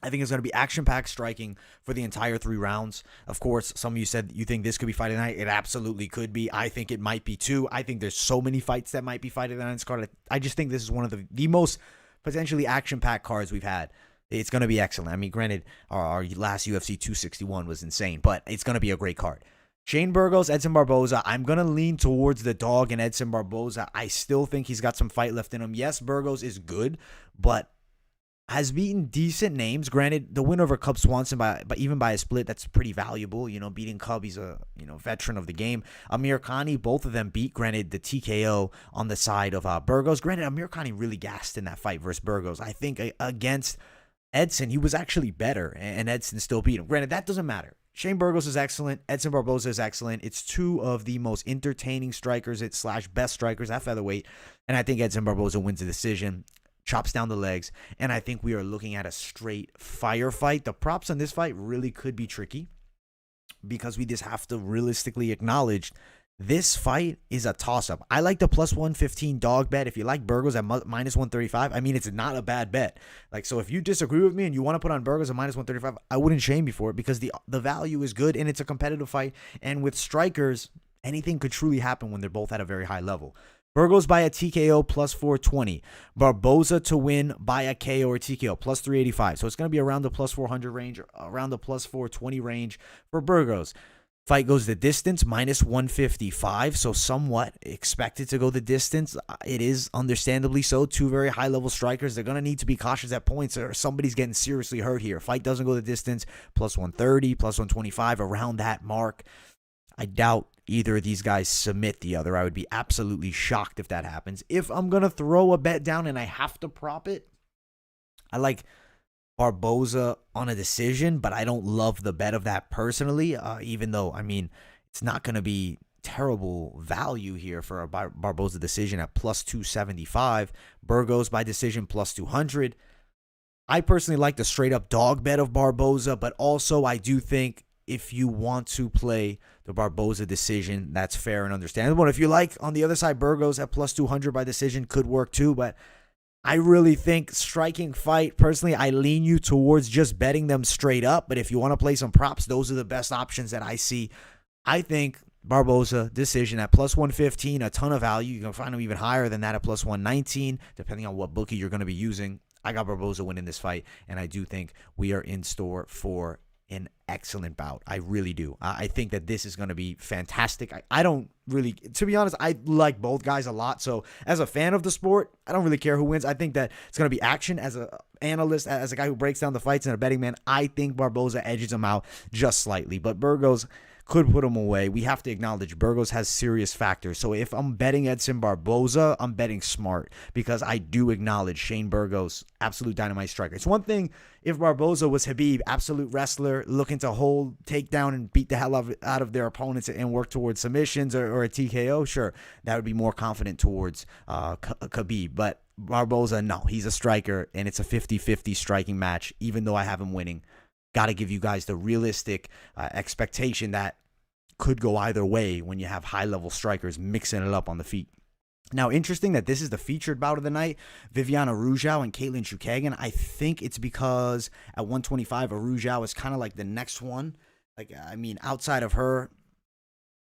I think it's going to be action-packed striking for the entire 3 rounds. Of course, some of you said you think this could be fight of the night. It absolutely could be. I think it might be too. I think there's so many fights that might be fight of the night's card. I just think this is one of the most potentially action-packed cards we've had. It's going to be excellent. I mean, granted, our last UFC 261 was insane, but it's going to be a great card. Shane Burgos, Edson Barboza. I'm going to lean towards the dog in Edson Barboza. I still think he's got some fight left in him. Yes, Burgos is good, but has beaten decent names. Granted, the win over Cub Swanson, but even by a split, that's pretty valuable. You know, beating Cub, he's a veteran of the game. Amir Khani, both of them beat. Granted, the TKO on the side of Burgos. Granted, Amir Khani really gassed in that fight versus Burgos. I think against Edson, he was actually better, and Edson still beat him. Granted, that doesn't matter. Shane Burgos is excellent. Edson Barboza is excellent. It's 2 of the most entertaining strikers / best strikers at featherweight, and I think Edson Barboza wins the decision, chops down the legs, and I think we are looking at a straight firefight. The props on this fight really could be tricky because we just have to realistically acknowledge this fight is a toss-up. I like the +115 dog bet. If you like Burgos at -135, I mean, it's not a bad bet. Like, so if you disagree with me and you want to put on Burgos at -135, I wouldn't shame you for it because the value is good and it's a competitive fight. And with strikers, anything could truly happen when they're both at a very high level. Burgos by a TKO +420. Barboza to win by a KO or TKO +385. So it's going to be around the +400 range, around the +420 range for Burgos. Fight goes the distance, -155, so somewhat expected to go the distance. It is understandably so. 2 very high-level strikers. They're going to need to be cautious at points or somebody's getting seriously hurt here. Fight doesn't go the distance, +130, +125, around that mark. I doubt either of these guys submit the other. I would be absolutely shocked if that happens. If I'm going to throw a bet down and I have to prop it, I like Barboza on a decision, but I don't love the bet of that personally, even though, I mean, it's not going to be terrible value here for a Barboza decision at +275. Burgos by decision +200. I personally like the straight-up dog bet of Barboza, but also I do think if you want to play the Barboza decision, that's fair and understandable. And if you like, on the other side, Burgos at +200 by decision could work too, but I really think striking fight, personally, I lean you towards just betting them straight up. But if you want to play some props, those are the best options that I see. I think Barboza decision at +115, a ton of value. You can find them even higher than that at +119, depending on what bookie you're going to be using. I got Barboza winning this fight, and I do think we are in store for an excellent bout. I really do. I think that this is going to be fantastic. I don't really, to be honest, I like both guys a lot. So as a fan of the sport, I don't really care who wins. I think that it's going to be action. As an analyst, as a guy who breaks down the fights and a betting man, I think Barboza edges him out just slightly. But Burgos could put him away. We have to acknowledge Burgos has serious factors. So if I'm betting Edson Barboza, I'm betting smart because I do acknowledge Shane Burgos, absolute dynamite striker. It's one thing if Barboza was Khabib, absolute wrestler, looking to hold, take down, and beat the hell out of their opponents and work towards submissions or a TKO. Sure, that would be more confident towards Khabib. But Barboza, no, he's a striker, and it's a 50-50 striking match, even though I have him winning. Got to give you guys the realistic expectation that could go either way when you have high-level strikers mixing it up on the feet. Now, interesting that this is the featured bout of the night, Vivian Arujao and Katlyn Chookagian. I think it's because at 125, Arujao is kind of like the next one. Like, I mean, outside of her,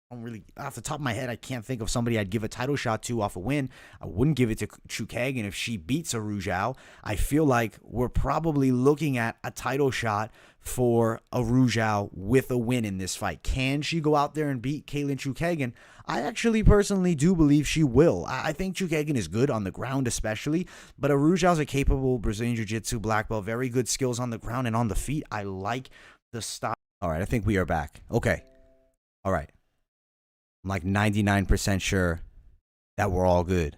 I don't really, off the top of my head, I can't think of somebody I'd give a title shot to off a win. I wouldn't give it to Chookagian if she beats Arujao. I feel like we're probably looking at a title shot for Arujao with a win in this fight. Can she go out there and beat Katlyn Chookagian? I actually personally do believe she will. I think Chookagian is good on the ground especially, but Arujao's a capable Brazilian Jiu-Jitsu black belt, very good skills on the ground and on the feet. I like the style. All right, I think we are back. Okay. All right. I'm like 99% sure that we're all good.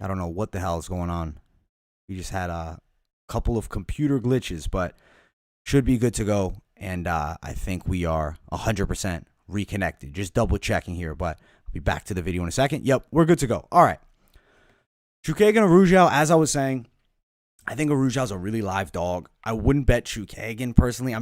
I don't know what the hell is going on. We just had a couple of computer glitches, but should be good to go. And I think we are 100% reconnected. Just double checking here, but I'll be back to the video in a second. Yep, we're good to go. All right. Chookagian Arujao, as I was saying, I think Arujao's a really live dog. I wouldn't bet Chookagian personally.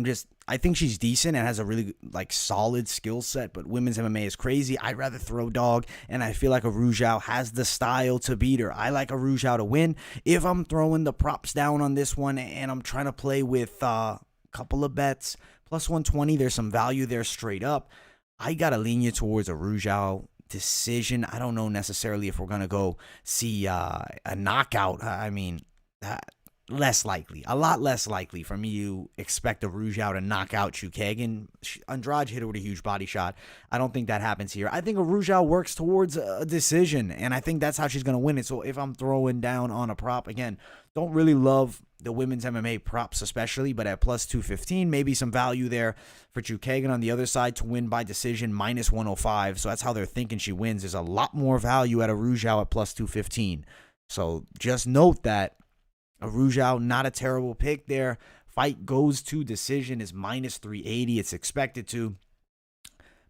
I think she's decent and has a really solid skill set, but women's MMA is crazy. I'd rather throw dog, and I feel like Arujao has the style to beat her. I like Arujao to win. If I'm throwing the props down on this one and I'm trying to play with a couple of bets, plus 120, there's some value there straight up. I got to lean you towards Arujao decision. I don't know necessarily if we're going to go see a knockout. I mean, less likely, a lot less likely for me to expect Arujao to knock out Chookagian. Andrade hit her with a huge body shot. I don't think that happens here. I think Arujao works towards a decision, and I think that's how she's going to win it. So if I'm throwing down on a prop, again, don't really love the women's MMA props especially, but at plus 215, maybe some value there for Chookagian on the other side to win by decision, minus 105. So that's how they're thinking she wins. There's a lot more value at Arujao at plus 215. So just note that Arujao, not a terrible pick there. Fight goes to decision is minus 380. It's expected to.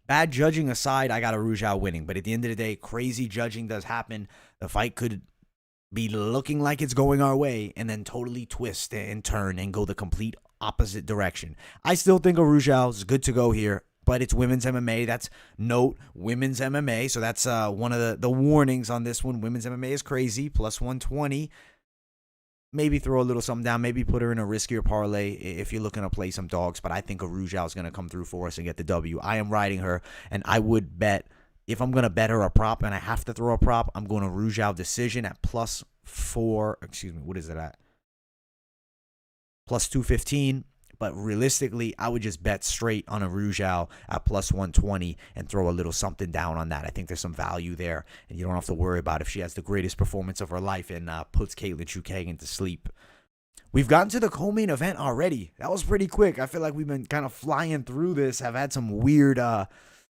Bad judging aside, I got Arujao winning. But at the end of the day, crazy judging does happen. The fight could be looking like it's going our way and then totally twist and turn and go the complete opposite direction. I still think Arujao is good to go here, but it's women's MMA. That's note, women's MMA. So that's one of the warnings on this one. Women's MMA is crazy, plus 120. Maybe throw a little something down. Maybe put her in a riskier parlay if you're looking to play some dogs. But I think Arujao is going to come through for us and get the W. I am riding her, and I would bet, if I'm going to bet her a prop and I have to throw a prop, I'm going to Arujao decision at plus 4. Excuse me, what is it at? Plus 215. But realistically, I would just bet straight on Arujao at plus 120 and throw a little something down on that. I think there's some value there, and you don't have to worry about if she has the greatest performance of her life and puts Katlyn Chookagian to sleep. We've gotten to the co-main event already. That was pretty quick. I feel like we've been kind of flying through this. I've had some weird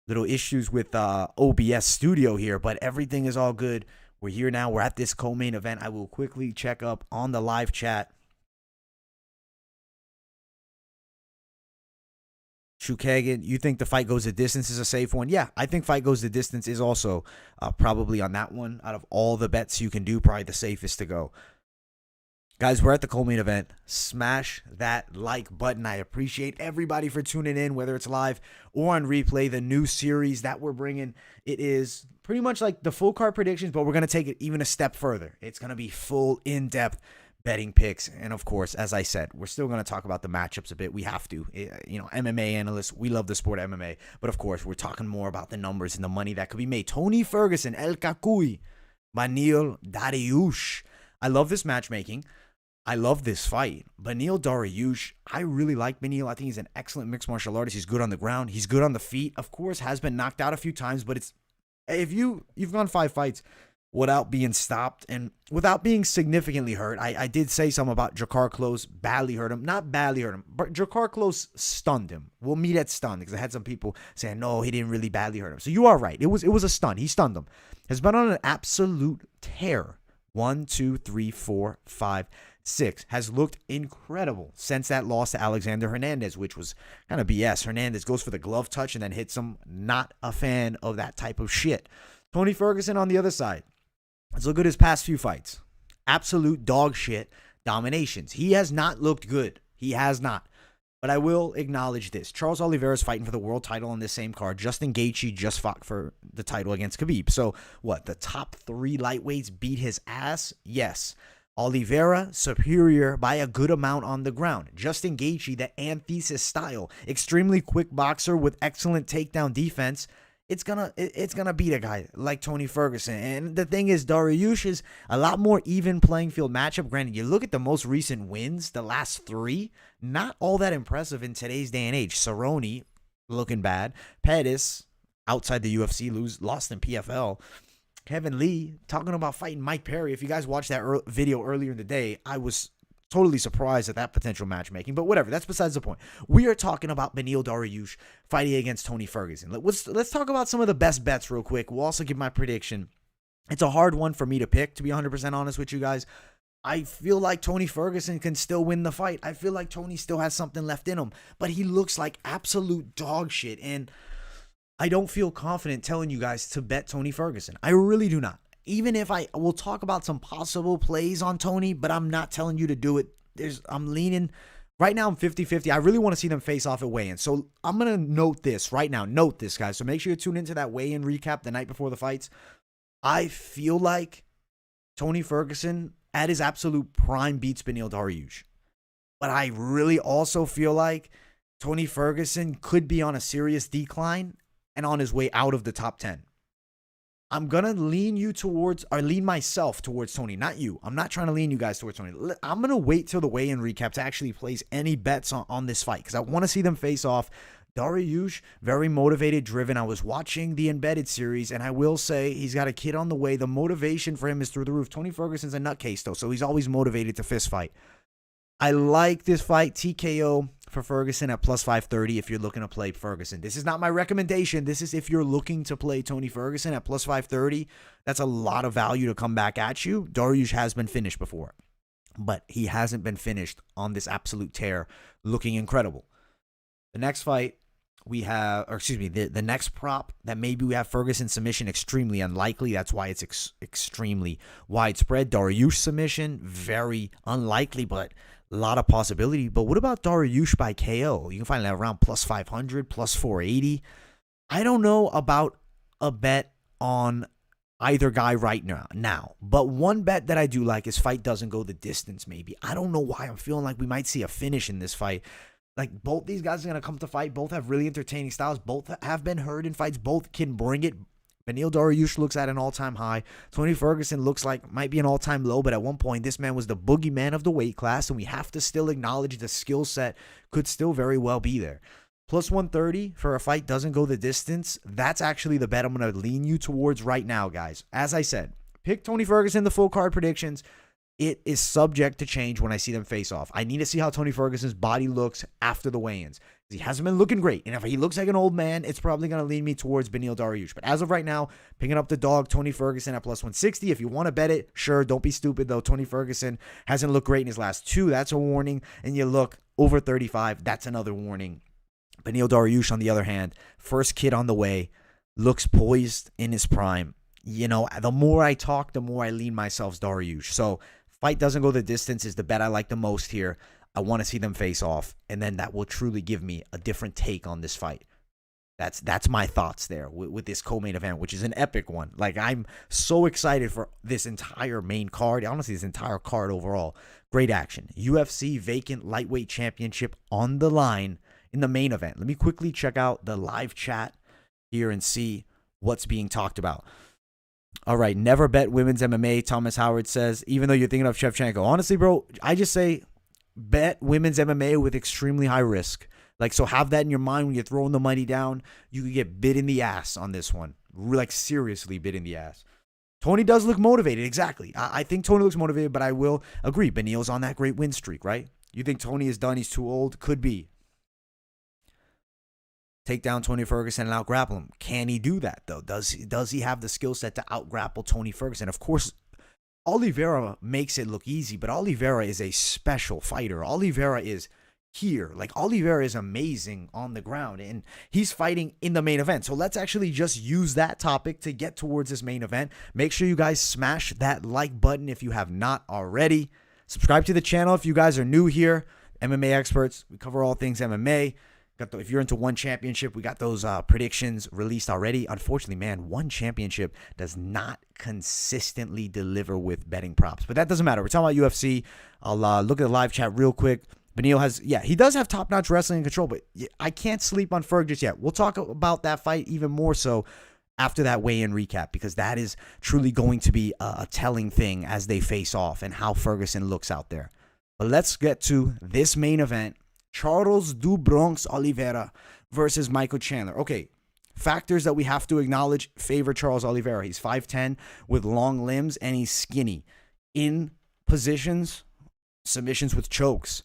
little issues with OBS Studio here, but everything is all good. We're here now. We're at this co-main event. I will quickly check up on the live chat. Chookagian, you think the fight goes the distance is a safe one? Yeah, I think fight goes the distance is also probably on that one. Out of all the bets you can do, probably the safest to go. Guys, we're at the co-main event. Smash that like button. I appreciate everybody for tuning in, whether it's live or on replay. The new series that we're bringing, it is pretty much like the full card predictions, but we're going to take it even a step further. It's going to be full in-depth betting picks. And of course, as I said, we're still going to talk about the matchups a bit. We have to, you know, MMA analysts, we love the sport of MMA, but of course, we're talking more about the numbers and the money that could be made. Tony Ferguson, El Cacuy, Beneil Dariush. I love this matchmaking. I love this fight. Beneil Dariush, I really like Beneil. I think he's an excellent mixed martial artist. He's good on the ground. He's good on the feet. Of course, has been knocked out a few times, but it's, if you've gone 5 fights without being stopped and without being significantly hurt. I did say something about Jakar Close badly hurt him. Not badly hurt him, but Jakar Close stunned him. We'll meet at stun, because I had some people saying, no, he didn't really badly hurt him. So you are right. It was a stun. He stunned him. Has been on an absolute tear. 1, 2, 3, 4, 5, 6. Has looked incredible since that loss to Alexander Hernandez, which was kind of BS. Hernandez goes for the glove touch and then hits him. Not a fan of that type of shit. Tony Ferguson on the other side. Let's look at his past few fights. Absolute dog shit dominations. He has not looked good. He has not. But I will acknowledge this. Charles Oliveira is fighting for the world title on this same card. Justin Gaethje just fought for the title against Khabib. So what? The top 3 lightweights beat his ass? Yes. Oliveira, superior by a good amount on the ground. Justin Gaethje, the antithesis style. Extremely quick boxer with excellent takedown defense. It's gonna beat a guy like Tony Ferguson. And the thing is, Dariush is a lot more even playing field matchup. Granted, you look at the most recent wins, the last 3, not all that impressive in today's day and age. Cerrone, looking bad. Pettis, outside the UFC, lost in PFL. Kevin Lee, talking about fighting Mike Perry. If you guys watched that video earlier in the day, I was totally surprised at that potential matchmaking, but whatever. That's besides the point. We are talking about Beneil Dariush fighting against Tony Ferguson. Let's talk about some of the best bets real quick. We'll also give my prediction. It's a hard one for me to pick, to be 100% honest with you guys. I feel like Tony Ferguson can still win the fight. I feel like Tony still has something left in him, but he looks like absolute dog shit, and I don't feel confident telling you guys to bet Tony Ferguson. I really do not. Even if I will talk about some possible plays on Tony, but I'm not telling you to do it. I'm leaning. Right now, I'm 50-50. I really want to see them face off at weigh-in. So I'm going to note this right now. Note this, guys. So make sure you tune into that weigh-in recap the night before the fights. I feel like Tony Ferguson, at his absolute prime, beats Beneil Dariush. But I really also feel like Tony Ferguson could be on a serious decline and on his way out of the top 10. I'm going to lean myself towards Tony, not you. I'm not trying to lean you guys towards Tony. I'm going to wait till the weigh-in recap to actually place any bets on this fight because I want to see them face off. Dariush, very motivated, driven. I was watching the Embedded series, and I will say he's got a kid on the way. The motivation for him is through the roof. Tony Ferguson's a nutcase, though, so he's always motivated to fist fight. I like this fight, TKO for Ferguson at plus 530 if you're looking to play Ferguson. This is not my recommendation. This is if you're looking to play Tony Ferguson at plus 530. That's a lot of value to come back at you. Dariush has been finished before, but he hasn't been finished on this absolute tear, looking incredible. The next fight we have, the next prop that maybe we have Ferguson submission, extremely unlikely. That's why it's extremely widespread. Dariush submission, very unlikely, but a lot of possibility. But what about Dariush by KO? You can find that around plus 500, plus 480. I don't know about a bet on either guy right now. But one bet that I do like is fight doesn't go the distance maybe. I don't know why I'm feeling like we might see a finish in this fight. Like, both these guys are going to come to fight. Both have really entertaining styles. Both have been hurt in fights. Both can bring it. Beneil Dariush looks at an all-time high. Tony Ferguson looks like might be an all-time low, but at one point, this man was the boogeyman of the weight class, and we have to still acknowledge the skill set could still very well be there. Plus 130 for a fight doesn't go the distance. That's actually the bet I'm going to lean you towards right now, guys. As I said, pick Tony Ferguson, the full card predictions. It is subject to change when I see them face off. I need to see how Tony Ferguson's body looks after the weigh-ins. He hasn't been looking great. And if he looks like an old man, it's probably going to lean me towards Beneil Dariush. But as of right now, picking up the dog, Tony Ferguson at plus 160. If you want to bet it, sure. Don't be stupid, though. Tony Ferguson hasn't looked great in his last 2. That's a warning. And you look over 35. That's another warning. Beneil Dariush, on the other hand, first kid on the way, looks poised in his prime. You know, the more I talk, the more I lean myself Dariush. So, fight doesn't go the distance is the bet I like the most here. I want to see them face off, and then that will truly give me a different take on this fight. That's my thoughts there with this co-main event, which is an epic one. Like, I'm so excited for this entire main card. Honestly, this entire card overall. Great action. UFC vacant lightweight championship on the line in the main event. Let me quickly check out the live chat here and see what's being talked about. All right, never bet women's MMA, Thomas Howard says, even though you're thinking of Shevchenko. Honestly, bro, I just say bet women's MMA with extremely high risk. Like, so have that in your mind when you're throwing the money down. You could get bit in the ass on this one. Like, seriously bit in the ass. Tony does look motivated, exactly. I think Tony looks motivated, but I will agree. Beneil's on that great win streak, right? You think Tony is done, he's too old? Could be. Take down Tony Ferguson and out-grapple him. Can he do that, though? Does he have the skill set to out-grapple Tony Ferguson? Of course, Oliveira makes it look easy, but Oliveira is a special fighter. Oliveira is here. Like, Oliveira is amazing on the ground, and he's fighting in the main event. So let's actually just use that topic to get towards this main event. Make sure you guys smash that like button if you have not already. Subscribe to the channel if you guys are new here. MMA experts. We cover all things MMA. If you're into one championship, we got those predictions released already. Unfortunately, man, one championship does not consistently deliver with betting props. But that doesn't matter. We're talking about UFC. I'll look at the live chat real quick. Beneil has, he does have top-notch wrestling and control, but I can't sleep on Ferg just yet. We'll talk about that fight even more so after that weigh-in recap, because that is truly going to be a telling thing as they face off and how Ferguson looks out there. But let's get to this main event. Charles "Du Bronx" Oliveira versus Michael Chandler. Okay, factors that we have to acknowledge favor Charles Oliveira. He's 5'10", with long limbs, and he's skinny. In positions, submissions with chokes,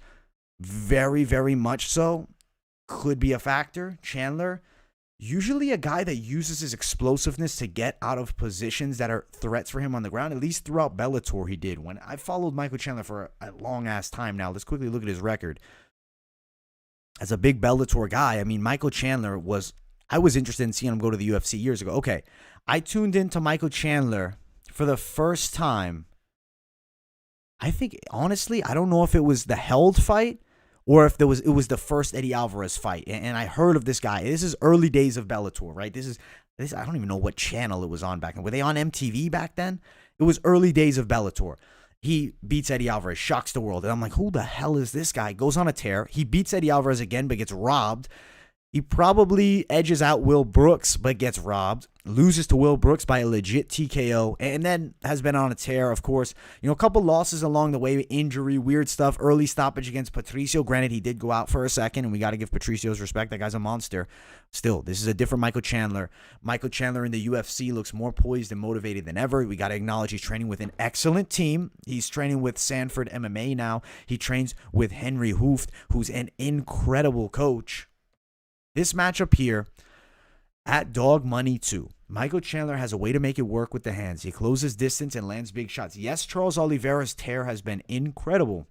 very, very much so, could be a factor. Chandler, usually a guy that uses his explosiveness to get out of positions that are threats for him on the ground. At least throughout Bellator he did. When I followed Michael Chandler for a long-ass time now, let's quickly look at his record. As a big Bellator guy, I mean, Michael Chandler I was interested in seeing him go to the UFC years ago. Okay, I tuned into Michael Chandler for the first time. I think, honestly, I don't know if it was the Held fight or if it was the first Eddie Alvarez fight. And I heard of this guy. This is early days of Bellator, right? This I don't even know what channel it was on back then. Were they on MTV back then? It was early days of Bellator. He beats Eddie Alvarez, shocks the world. And I'm like, who the hell is this guy? Goes on a tear. He beats Eddie Alvarez again, but gets robbed. He probably edges out Will Brooks, but gets robbed. Loses to Will Brooks by a legit TKO, and then has been on a tear, of course. A couple losses along the way, injury, weird stuff. Early stoppage against Patricio. Granted, he did go out for a second, and we got to give Patricio's respect. That guy's a monster. Still, this is a different Michael Chandler. Michael Chandler in the UFC looks more poised and motivated than ever. We got to acknowledge he's training with an excellent team. He's training with Sanford MMA now. He trains with Henry Hooft, who's an incredible coach. This matchup here at dog money 2. Michael Chandler has a way to make it work with the hands. He closes distance and lands big shots. Yes, Charles Oliveira's tear has been incredible,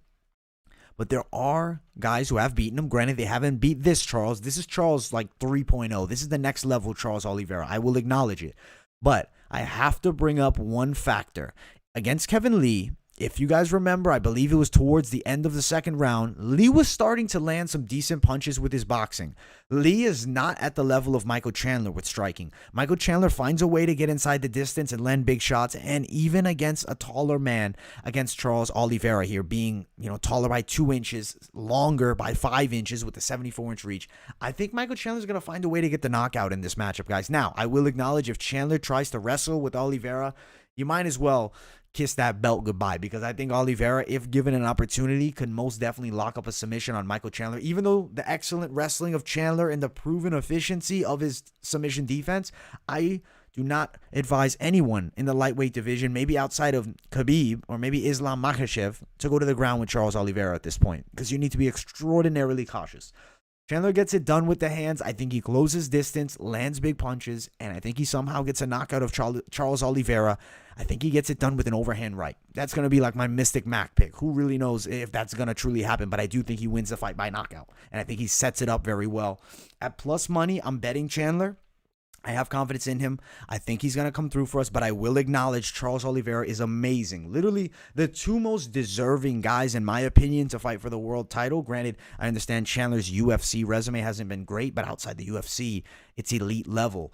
but there are guys who have beaten him. Granted, they haven't beat this Charles. This is Charles like 3.0. This is the next level Charles Oliveira. I will acknowledge it. But I have to bring up one factor. Against Kevin Lee, if you guys remember, I believe it was towards the end of the second round, Lee was starting to land some decent punches with his boxing. Lee is not at the level of Michael Chandler with striking. Michael Chandler finds a way to get inside the distance and land big shots, and even against a taller man, against Charles Oliveira here, being taller by 2 inches, longer by 5 inches with a 74-inch reach, I think Michael Chandler is going to find a way to get the knockout in this matchup, guys. Now, I will acknowledge if Chandler tries to wrestle with Oliveira, you might as well kiss that belt goodbye, because I think Oliveira, if given an opportunity, could most definitely lock up a submission on Michael Chandler. Even though the excellent wrestling of Chandler and the proven efficiency of his submission defense, I do not advise anyone in the lightweight division, maybe outside of Khabib or maybe Islam Makhachev, to go to the ground with Charles Oliveira at this point, because you need to be extraordinarily cautious. Chandler gets it done with the hands. I think he closes distance, lands big punches, and I think he somehow gets a knockout of Charles Oliveira. I think he gets it done with an overhand right. That's going to be like my Mystic Mac pick. Who really knows if that's going to truly happen, but I do think he wins the fight by knockout, and I think he sets it up very well. At plus money, I'm betting Chandler. I have confidence in him. I think he's going to come through for us, but I will acknowledge Charles Oliveira is amazing. Literally the two most deserving guys, in my opinion, to fight for the world title. Granted, I understand Chandler's UFC resume hasn't been great, but outside the UFC, it's elite level.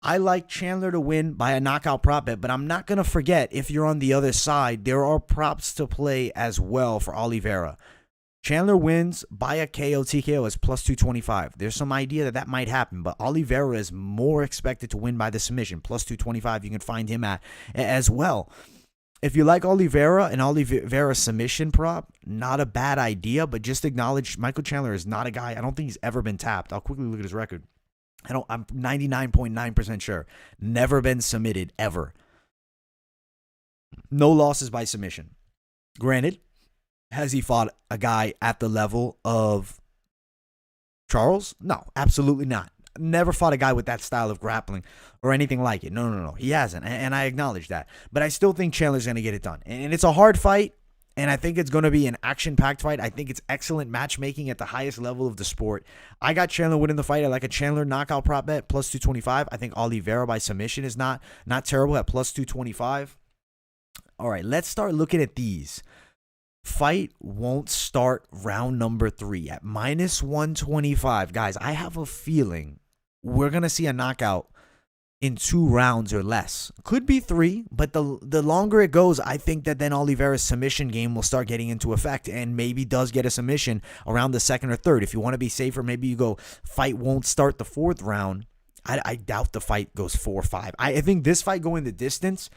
I like Chandler to win by a knockout prop bet, but I'm not going to forget, if you're on the other side, there are props to play as well for Oliveira. Chandler wins by a KO TKO as plus 225. There's some idea that might happen, but Oliveira is more expected to win by the submission. Plus 225, you can find him at as well. If you like Oliveira and Oliveira submission prop, not a bad idea, but just acknowledge Michael Chandler is not a guy. I don't think he's ever been tapped. I'll quickly look at his record. I'm 99.9% sure. Never been submitted, ever. No losses by submission. Granted, has he fought a guy at the level of Charles? No, absolutely not. Never fought a guy with that style of grappling or anything like it. No. He hasn't, and I acknowledge that. But I still think Chandler's going to get it done. And it's a hard fight, and I think it's going to be an action-packed fight. I think it's excellent matchmaking at the highest level of the sport. I got Chandler winning the fight. I like a Chandler knockout prop bet, plus 225. I think Oliveira by submission is not terrible at plus 225. All right, let's start looking at these. Fight won't start round number 3 at -125. Guys, I have a feeling we're going to see a knockout in 2 rounds or less. Could be 3, but the longer it goes, I think that then Oliveira's submission game will start getting into effect and maybe does get a submission around the 2nd or 3rd. If you want to be safer, maybe you go fight won't start the 4th round. I doubt the fight goes 4-5. I think this fight going the distance,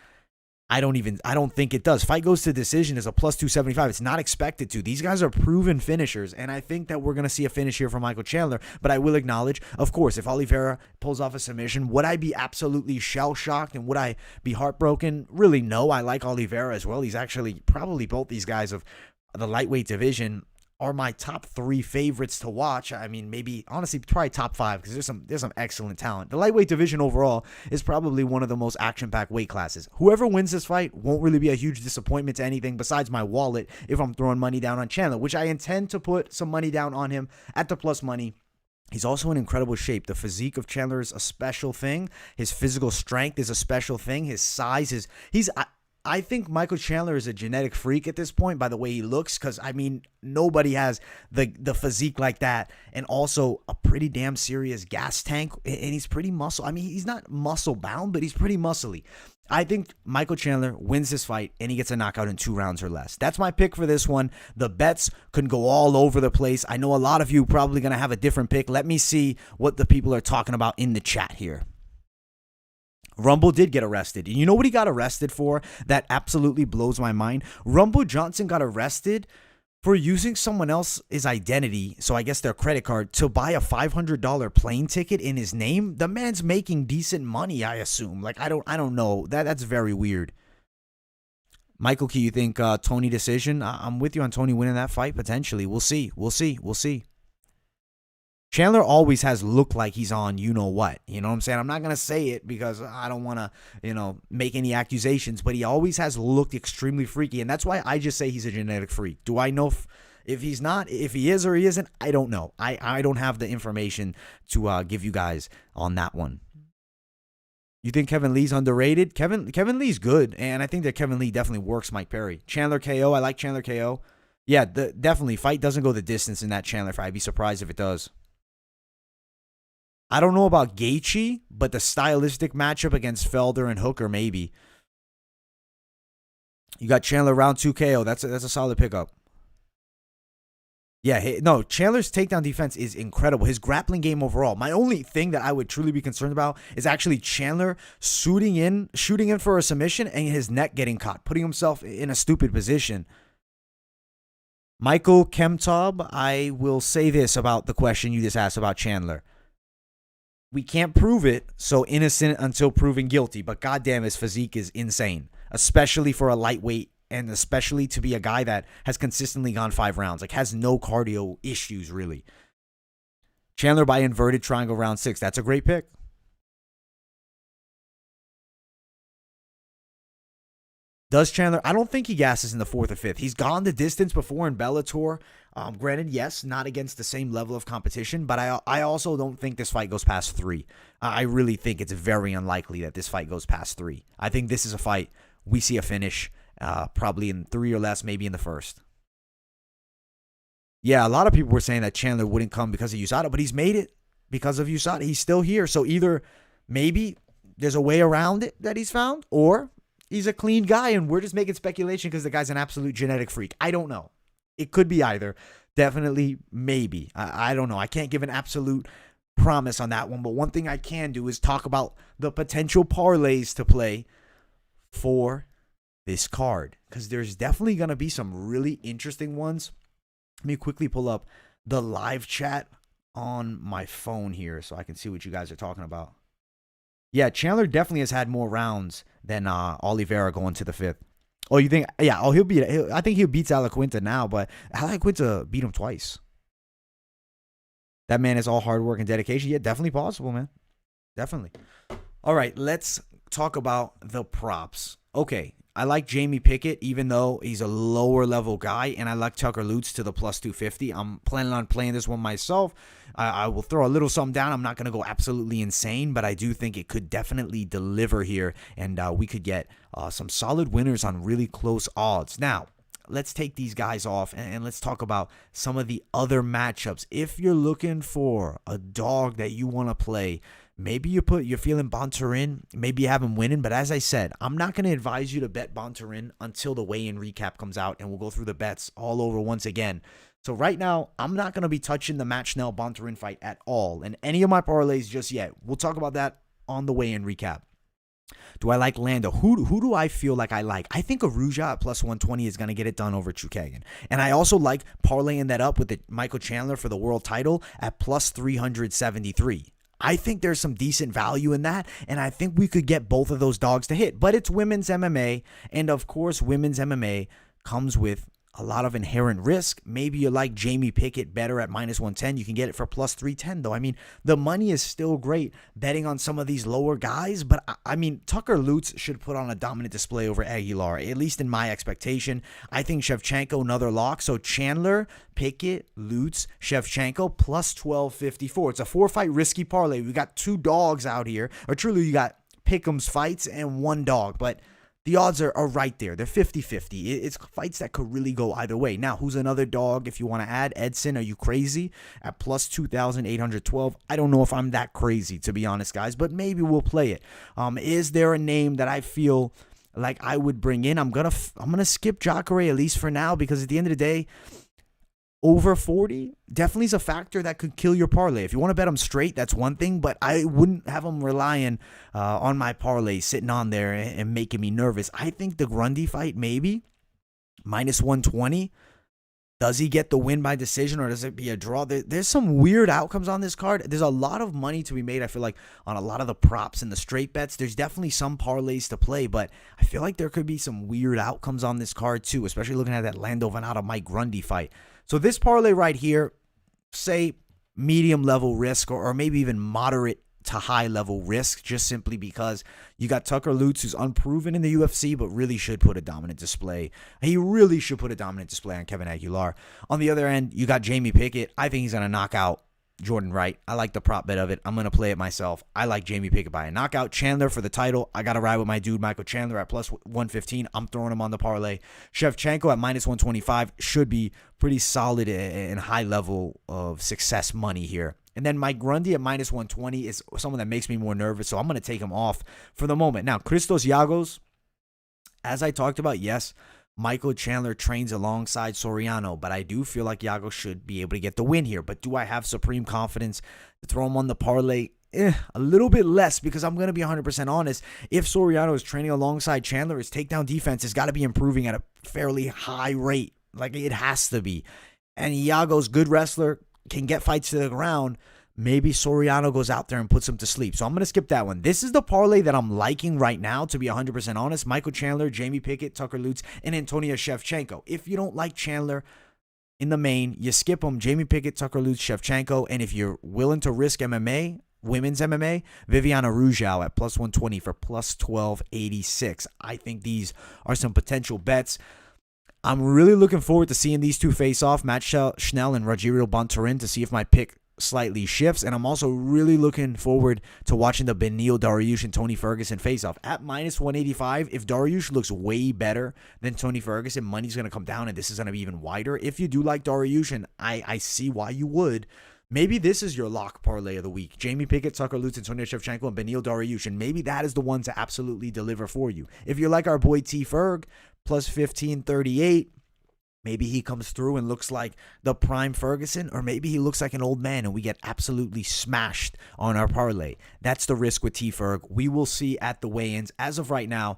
I don't think it does. Fight goes to decision is a +275. It's not expected to. These guys are proven finishers, and I think that we're going to see a finish here from Michael Chandler. But I will acknowledge, of course, if Oliveira pulls off a submission, would I be absolutely shell-shocked and would I be heartbroken? Really, no. I like Oliveira as well. He's actually probably both these guys of the lightweight division are my top 3 favorites to watch. I mean, maybe, honestly, probably top 5 because there's some excellent talent. The lightweight division overall is probably one of the most action-packed weight classes. Whoever wins this fight won't really be a huge disappointment to anything besides my wallet if I'm throwing money down on Chandler, which I intend to put some money down on him at the plus money. He's also in incredible shape. The physique of Chandler is a special thing. His physical strength is a special thing. His size is... I think Michael Chandler is a genetic freak at this point by the way he looks because, I mean, nobody has the physique like that and also a pretty damn serious gas tank, and he's pretty muscle. I mean, he's not muscle-bound, but he's pretty muscly. I think Michael Chandler wins this fight and he gets a knockout in 2 rounds or less. That's my pick for this one. The bets can go all over the place. I know a lot of you probably going to have a different pick. Let me see what the people are talking about in the chat here. Rumble did get arrested. And you know what he got arrested for? That absolutely blows my mind. Rumble Johnson got arrested for using someone else's identity, so I guess their credit card, to buy a $500 plane ticket in his name. The man's making decent money, I assume. Like, I don't know. That's very weird. Michael Key, you think Tony decision? I'm with you on Tony winning that fight, potentially. We'll see. Chandler always has looked like he's on you-know-what. You know what I'm saying? I'm not going to say it because I don't want to, make any accusations, but he always has looked extremely freaky, and that's why I just say he's a genetic freak. Do I know if he's not, if he is or he isn't? I don't know. I don't have the information to give you guys on that one. You think Kevin Lee's underrated? Kevin Lee's good, and I think that Kevin Lee definitely works Mike Perry. Chandler KO, I like Chandler KO. Yeah, definitely. Fight doesn't go the distance in that Chandler fight. I'd be surprised if it does. I don't know about Gaethje, but the stylistic matchup against Felder and Hooker, maybe. You got Chandler round 2 KO. That's a solid pickup. Yeah, no, Chandler's takedown defense is incredible. His grappling game overall. My only thing that I would truly be concerned about is actually Chandler shooting in for a submission and his neck getting caught, putting himself in a stupid position. Michael Kemtob, I will say this about the question you just asked about Chandler. We can't prove it, so innocent until proven guilty. But goddamn, his physique is insane, especially for a lightweight and especially to be a guy that has consistently gone 5 rounds, like has no cardio issues, really. Chandler by inverted triangle round 6. That's a great pick. Does Chandler? I don't think he gasses in the 4th or 5th. He's gone the distance before in Bellator. Granted, yes, not against the same level of competition, but I also don't think this fight goes past 3. I really think it's very unlikely that this fight goes past 3. I think this is a fight we see a finish probably in 3 or less, maybe in the 1st. Yeah, a lot of people were saying that Chandler wouldn't come because of USADA, but he's made it because of USADA. He's still here. So either maybe there's a way around it that he's found, or he's a clean guy and we're just making speculation because the guy's an absolute genetic freak. I don't know. It could be either. Definitely, maybe. I don't know. I can't give an absolute promise on that one, but one thing I can do is talk about the potential parlays to play for this card, because there's definitely going to be some really interesting ones. Let me quickly pull up the live chat on my phone here so I can see what you guys are talking about. Yeah, Chandler definitely has had more rounds than Oliveira going to the 5th. Oh, you think? Yeah. Oh, I think he'll beat Alaquinta now, but Alaquinta beat him twice. That man is all hard work and dedication. Yeah, definitely possible, man. Definitely. All right, let's talk about the props. Okay, I like Jamie Pickett, even though he's a lower level guy, and I like Tucker Lutz to the plus 250. I'm planning on playing this one myself. I will throw a little something down. I'm not going to go absolutely insane, but I do think it could definitely deliver here, and we could get some solid winners on really close odds. Now, let's take these guys off and let's talk about some of the other matchups. If you're looking for a dog that you want to play, maybe you're feeling Bontorin, maybe you have him winning, but as I said, I'm not going to advise you to bet Bontorin until the weigh-in recap comes out, and we'll go through the bets all over once again. So right now, I'm not going to be touching the Matt Schnell-Bontorin fight at all in any of my parlays just yet. We'll talk about that on the weigh-in recap. Do I like Lando? Who do I feel like I like? I think Arujao at plus 120 is going to get it done over Chookagian. And I also like parlaying that up with the Michael Chandler for the world title at plus 373. I think there's some decent value in that, and I think we could get both of those dogs to hit. But it's women's MMA, and of course, women's MMA comes with a lot of inherent risk. Maybe you like Jamie Pickett better at minus 110. You can get it for plus 310, though. I mean, the money is still great betting on some of these lower guys, but I mean, Tucker Lutz should put on a dominant display over Aguilar, at least in my expectation. I think Shevchenko, another lock. So Chandler, Pickett, Lutz, Shevchenko, plus 1254. It's a 4-fight risky parlay. We got 2 dogs out here, or truly you got Pick'em's fights and 1 dog, but the odds are right there. They're 50-50. It's fights that could really go either way. Now, who's another dog if you want to add? Edson, are you crazy? At plus 2,812. I don't know if I'm that crazy, to be honest, guys, but maybe we'll play it. Is there a name that I feel like I would bring in? I'm gonna skip Cachoeira at least for now, because at the end of the day, over 40 definitely is a factor that could kill your parlay. If you want to bet them straight, that's one thing, but I wouldn't have them relying on my parlay sitting on there and making me nervous. I think the Grundy fight, maybe minus 120. Does he get the win by decision, or does it be a draw? There's some weird outcomes on this card. There's a lot of money to be made, I feel like, on a lot of the props and the straight bets. There's definitely some parlays to play, but I feel like there could be some weird outcomes on this card too, especially looking at that Lando Venata Mike Grundy fight. So this parlay right here, say medium level risk, or maybe even moderate to high level risk, just simply because you got Tucker Lutz, who's unproven in the UFC, but really should put a dominant display. He really should put a dominant display on Kevin Aguilar. On the other end, you got Jamie Pickett. I think he's going to knock out Jordan Wright. I like the prop bet of it. I'm going to play it myself. I like Jamie Pickett by a knockout. Chandler for the title. I got to ride with my dude, Michael Chandler, at plus 115. I'm throwing him on the parlay. Shevchenko at minus 125 should be pretty solid and high level of success money here. And then Mike Grundy at minus 120 is someone that makes me more nervous, so I'm going to take him off for the moment. Now, Christos Giagos, as I talked about, yes, Michael Chandler trains alongside Soriano, but I do feel like Giagos should be able to get the win here. But do I have supreme confidence to throw him on the parlay? A little bit less, because I'm going to be 100% honest. If Soriano is training alongside Chandler, his takedown defense has got to be improving at a fairly high rate. Like, it has to be. And Giagos, good wrestler, can get fights to the ground. Maybe Soriano goes out there and puts him to sleep. So I'm going to skip that one. This is the parlay that I'm liking right now, to be 100% honest. Michael Chandler, Jamie Pickett, Tucker Lutz, and Antonia Shevchenko. If you don't like Chandler in the main, you skip him. Jamie Pickett, Tucker Lutz, Shevchenko. And if you're willing to risk MMA, women's MMA, Vivian Arujao at plus 120 for plus 1286. I think these are some potential bets. I'm really looking forward to seeing these two face off, Matt Schnell and Rogerio Bontorin, to see if my pick slightly shifts. And I'm also really looking forward to watching the Beneil Dariush and Tony Ferguson face off at minus 185. If Dariush looks way better than Tony Ferguson, money's going to come down, and this is going to be even wider. If you do like Dariush, and I see why you would, maybe this is your lock parlay of the week. Jamie Pickett, Tucker Lutz, Antonia Shevchenko, and Beneil Dariush. And maybe that is the one to absolutely deliver for you. If you like our boy T Ferg, plus 1538, maybe he comes through and looks like the prime Ferguson, or maybe he looks like an old man and we get absolutely smashed on our parlay. That's the risk with T-Ferg. We will see at the weigh-ins. As of right now,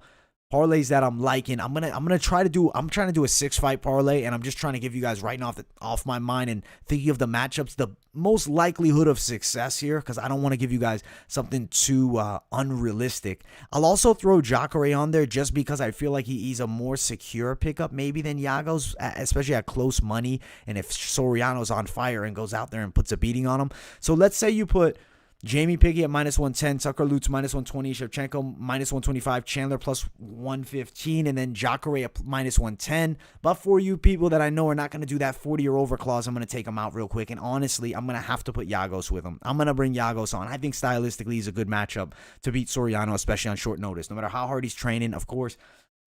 parlays that I'm liking, I'm trying to do a 6-fight parlay, and I'm just trying to give you guys right now off my mind and thinking of the matchups, the most likelihood of success here, because I don't want to give you guys something too unrealistic. I'll also throw Cachoeira on there just because I feel like he's a more secure pickup maybe than Giagos, especially at close money, and if Soriano's on fire and goes out there and puts a beating on him. So let's say you put Jamie Pickett at minus 110, Tucker Lutz minus 120, Shevchenko minus 125, Chandler plus 115, and then Cachoeira at minus 110. But for you people that I know are not going to do that 40 or over clause, I'm going to take them out real quick. And honestly, I'm going to have to put Giagos with him. I'm going to bring Giagos on. I think stylistically he's a good matchup to beat Soriano, especially on short notice. No matter how hard he's training, of course,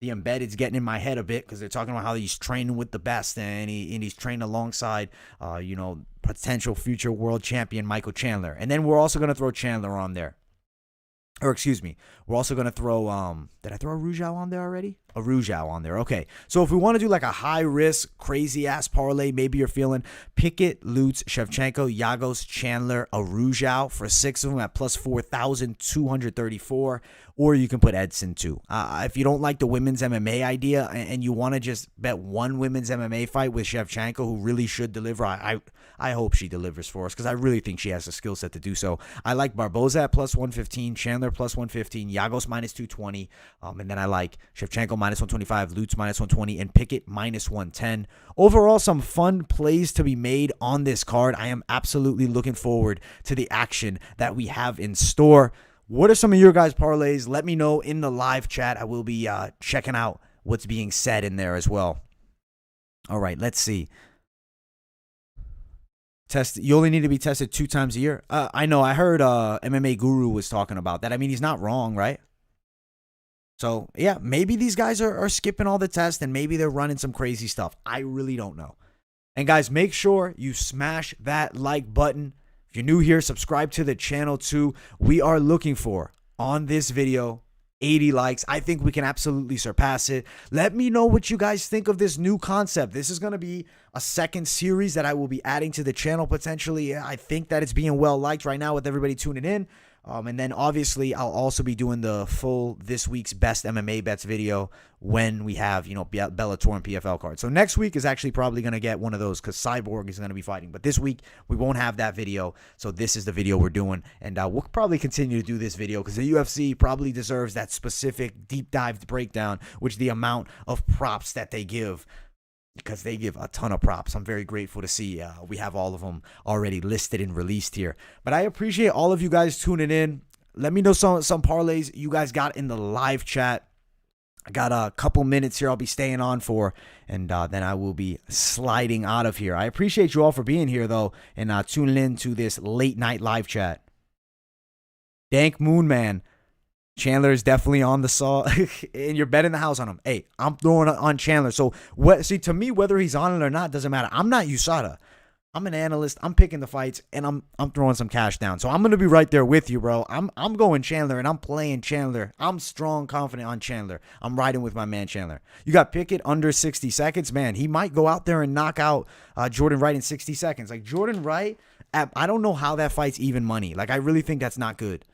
the embedded's getting in my head a bit because they're talking about how he's training with the best and he's training alongside, potential future world champion Michael Chandler. And then we're also going to throw Chandler on there. Or excuse me, we're also going to throw, did I throw Arujao on there already? Arujao on there. Okay. So if we want to do like a high risk, crazy ass parlay, maybe you're feeling Pickett, Lutz, Shevchenko, Giagos, Chandler, Arujao for 6 of them at plus 4,234. Or you can put Edson too. If you don't like the women's MMA idea and you want to just bet one women's MMA fight with Shevchenko, who really should deliver, I hope she delivers for us because I really think she has the skill set to do so. I like Barboza at plus 115, Chandler plus 115, Giagos minus 220, and then I like Shevchenko minus 125, Lutz minus 120, and Pickett minus 110. Overall, some fun plays to be made on this card. I am absolutely looking forward to the action that we have in store. What are some of your guys' parlays? Let me know in the live chat. I will be checking out what's being said in there as well. All right, let's see. You only need to be tested 2 times a year. I know. I heard MMA Guru was talking about that. I mean, he's not wrong, right? So, yeah, maybe these guys are skipping all the tests and maybe they're running some crazy stuff. I really don't know. And, guys, make sure you smash that like button. If you're new here, subscribe to the channel too. We are looking for, on this video, 80 likes. I think we can absolutely surpass it. Let me know what you guys think of this new concept. This is going to be a second series that I will be adding to the channel potentially. I think that it's being well liked right now with everybody tuning in. And then obviously I'll also be doing the full this week's best MMA bets video when we have, Bellator and PFL cards. So next week is actually probably going to get one of those because Cyborg is going to be fighting. But this week we won't have that video. So this is the video we're doing. And we'll probably continue to do this video because the UFC probably deserves that specific deep dive breakdown, which the amount of props that they give, because they give a ton of props. I'm very grateful to see we have all of them already listed and released here. But I appreciate all of you guys tuning in. Let me know some parlays you guys got in the live chat. I got a couple minutes here I'll be staying on for, and then I will be sliding out of here. I appreciate you all for being here, though, and tuning in to this late night live chat. Dank Moon Man. Chandler is definitely on the saw, and you're betting the house on him. Hey, I'm throwing on Chandler. So, to me, whether he's on it or not doesn't matter. I'm not USADA. I'm an analyst. I'm picking the fights, and I'm throwing some cash down. So I'm gonna be right there with you, bro. I'm going Chandler, and I'm playing Chandler. I'm strong, confident on Chandler. I'm riding with my man Chandler. You got Pickett under 60 seconds, man. He might go out there and knock out Jordan Wright in 60 seconds. Like Jordan Wright, I don't know how that fight's even money. Like I really think that's not good.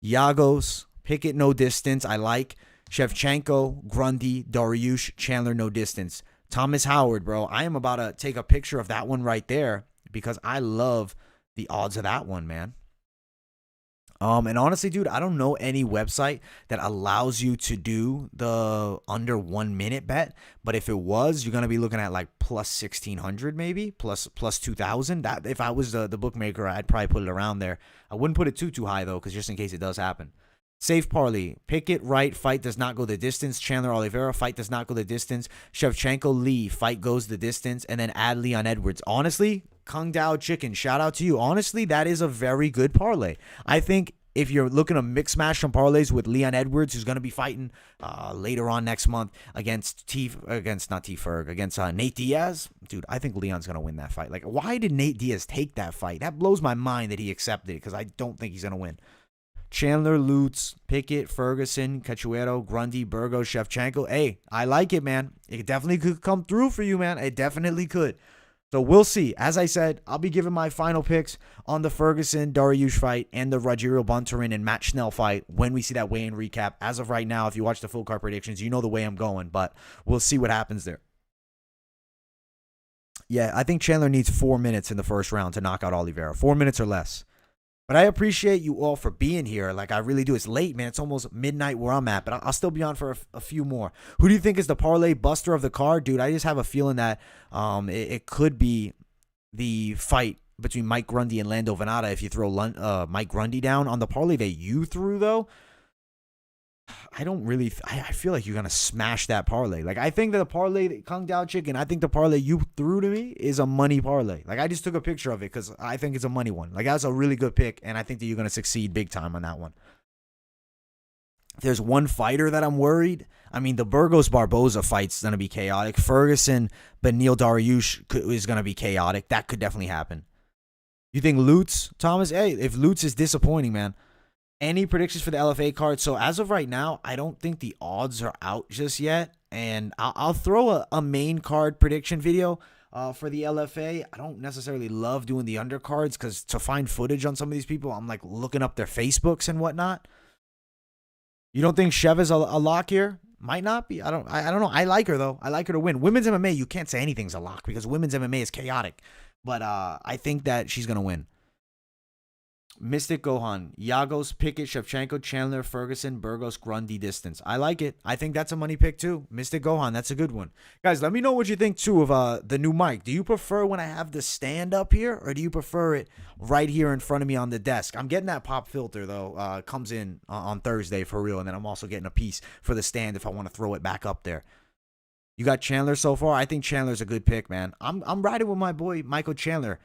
Giagos, Pickett, no distance. I like. Shevchenko, Grundy, Dariush, Chandler, no distance. Thomas Howard, bro. I am about to take a picture of that one right there because I love the odds of that one, man. And honestly, dude, I don't know any website that allows you to do the under 1 minute bet. But if it was, you're going to be looking at like plus 1,600 maybe, plus 2,000. That if I was the bookmaker, I'd probably put it around there. I wouldn't put it too high, though, because just in case it does happen. Safe parlay. Pickett, Wright, fight does not go the distance. Chandler, Oliveira, fight does not go the distance. Shevchenko, Lee, fight goes the distance. And then add Leon Edwards. Honestly, Kung Dao Chicken, shout out to you. Honestly, that is a very good parlay. I think if you're looking to mix match some parlays with Leon Edwards, who's going to be fighting later on next month against Nate Diaz, dude, I think Leon's going to win that fight. Like, why did Nate Diaz take that fight? That blows my mind that he accepted it because I don't think he's going to win. Chandler, Lutz, Pickett, Ferguson, Cachoeira, Grundy, Burgos, Shevchenko. Hey, I like it, man. It definitely could come through for you, man. It definitely could. So we'll see. As I said, I'll be giving my final picks on the Ferguson-Dariush fight and the Rogerio Bontorin and Matt Schnell fight when we see that weigh-in recap. As of right now, if you watch the full card predictions, you know the way I'm going, but we'll see what happens there. Yeah, I think Chandler needs 4 minutes in the first round to knock out Oliveira. 4 minutes or less. But I appreciate you all for being here. Like, I really do. It's late, man. It's almost midnight where I'm at, but I'll still be on for a few more. Who do you think is the parlay buster of the card? Dude, I just have a feeling that it could be the fight between Mike Grundy and Lando Venata if you throw Mike Grundy down. On the parlay that you threw, though, I don't really I feel like you're going to smash that parlay. Like, I think that the parlay that Kung Dao Chicken, I think the parlay you threw to me is a money parlay. Like, I just took a picture of it because I think it's a money one. Like, that's a really good pick, and I think that you're going to succeed big time on that one. there's one fighter that I'm worried. I mean, the Burgos Barboza fight's going to be chaotic. Ferguson, Beneil Dariush is going to be chaotic. That could definitely happen. You think Lutz, Thomas? Hey, if Lutz is disappointing, man. Any predictions for the LFA card? So as of right now, I don't think the odds are out just yet. And I'll throw a main card prediction video for the LFA. I don't necessarily love doing the undercards because to find footage on some of these people, I'm like looking up their Facebooks and whatnot. You don't think Shev is a lock here? Might not be. I don't know. I like her though. I like her to win. Women's MMA, you can't say anything's a lock because women's MMA is chaotic. But I think that she's gonna win. Mystic Gohan, Giagos, Pickett, Shevchenko, Chandler, Ferguson, Burgos, Grundy, distance. I like it. I think that's a money pick too. Mystic Gohan, that's a good one. Guys, let me know what you think too of the new mic. Do you prefer when I have the stand up here or do you prefer it right here in front of me on the desk? I'm getting that pop filter though. Comes in on Thursday for real. And then I'm also getting a piece for the stand if I want to throw it back up there. You got Chandler so far? I think Chandler's a good pick, man. I'm riding with my boy Michael Chandler.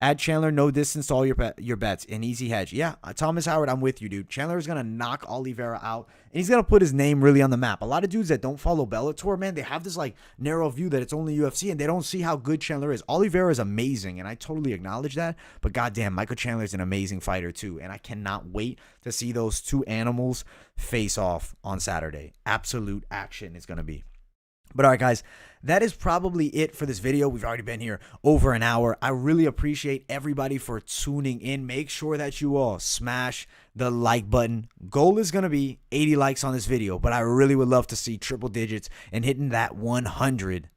Add Chandler, no distance to all your bets. An easy hedge. Yeah, Thomas Howard, I'm with you, dude. Chandler is going to knock Oliveira out, and he's going to put his name really on the map. A lot of dudes that don't follow Bellator, man, they have this, like, narrow view that it's only UFC, and they don't see how good Chandler is. Oliveira is amazing, and I totally acknowledge that, but goddamn, Michael Chandler is an amazing fighter, too, and I cannot wait to see those two animals face off on Saturday. Absolute action is going to be. But all right, guys, that is probably it for this video. We've already been here over an hour. I really appreciate everybody for tuning in. Make sure that you all smash the like button. Goal is going to be 80 likes on this video, but I really would love to see triple digits and hitting that 100.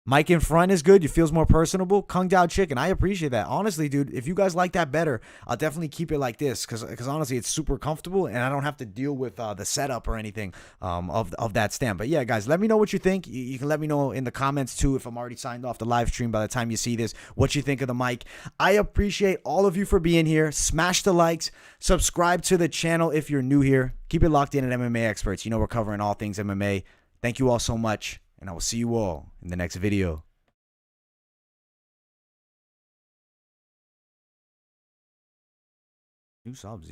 Mike in front is good. It feels more personable. Kung Dao Chicken. I appreciate that. Honestly, dude, if you guys like that better, I'll definitely keep it like this because honestly, it's super comfortable and I don't have to deal with the setup or anything of that stand. But yeah, guys, let me know what you think. You can let me know in the comments too if I'm already signed off the live stream by the time you see this, what you think of the mic. I appreciate all of you for being here. Smash the likes. Subscribe to the channel if you're new here. Keep it locked in at MMA Experts. You know we're covering all things MMA. Thank you all so much. And I will see you all in the next video. New subs, 0.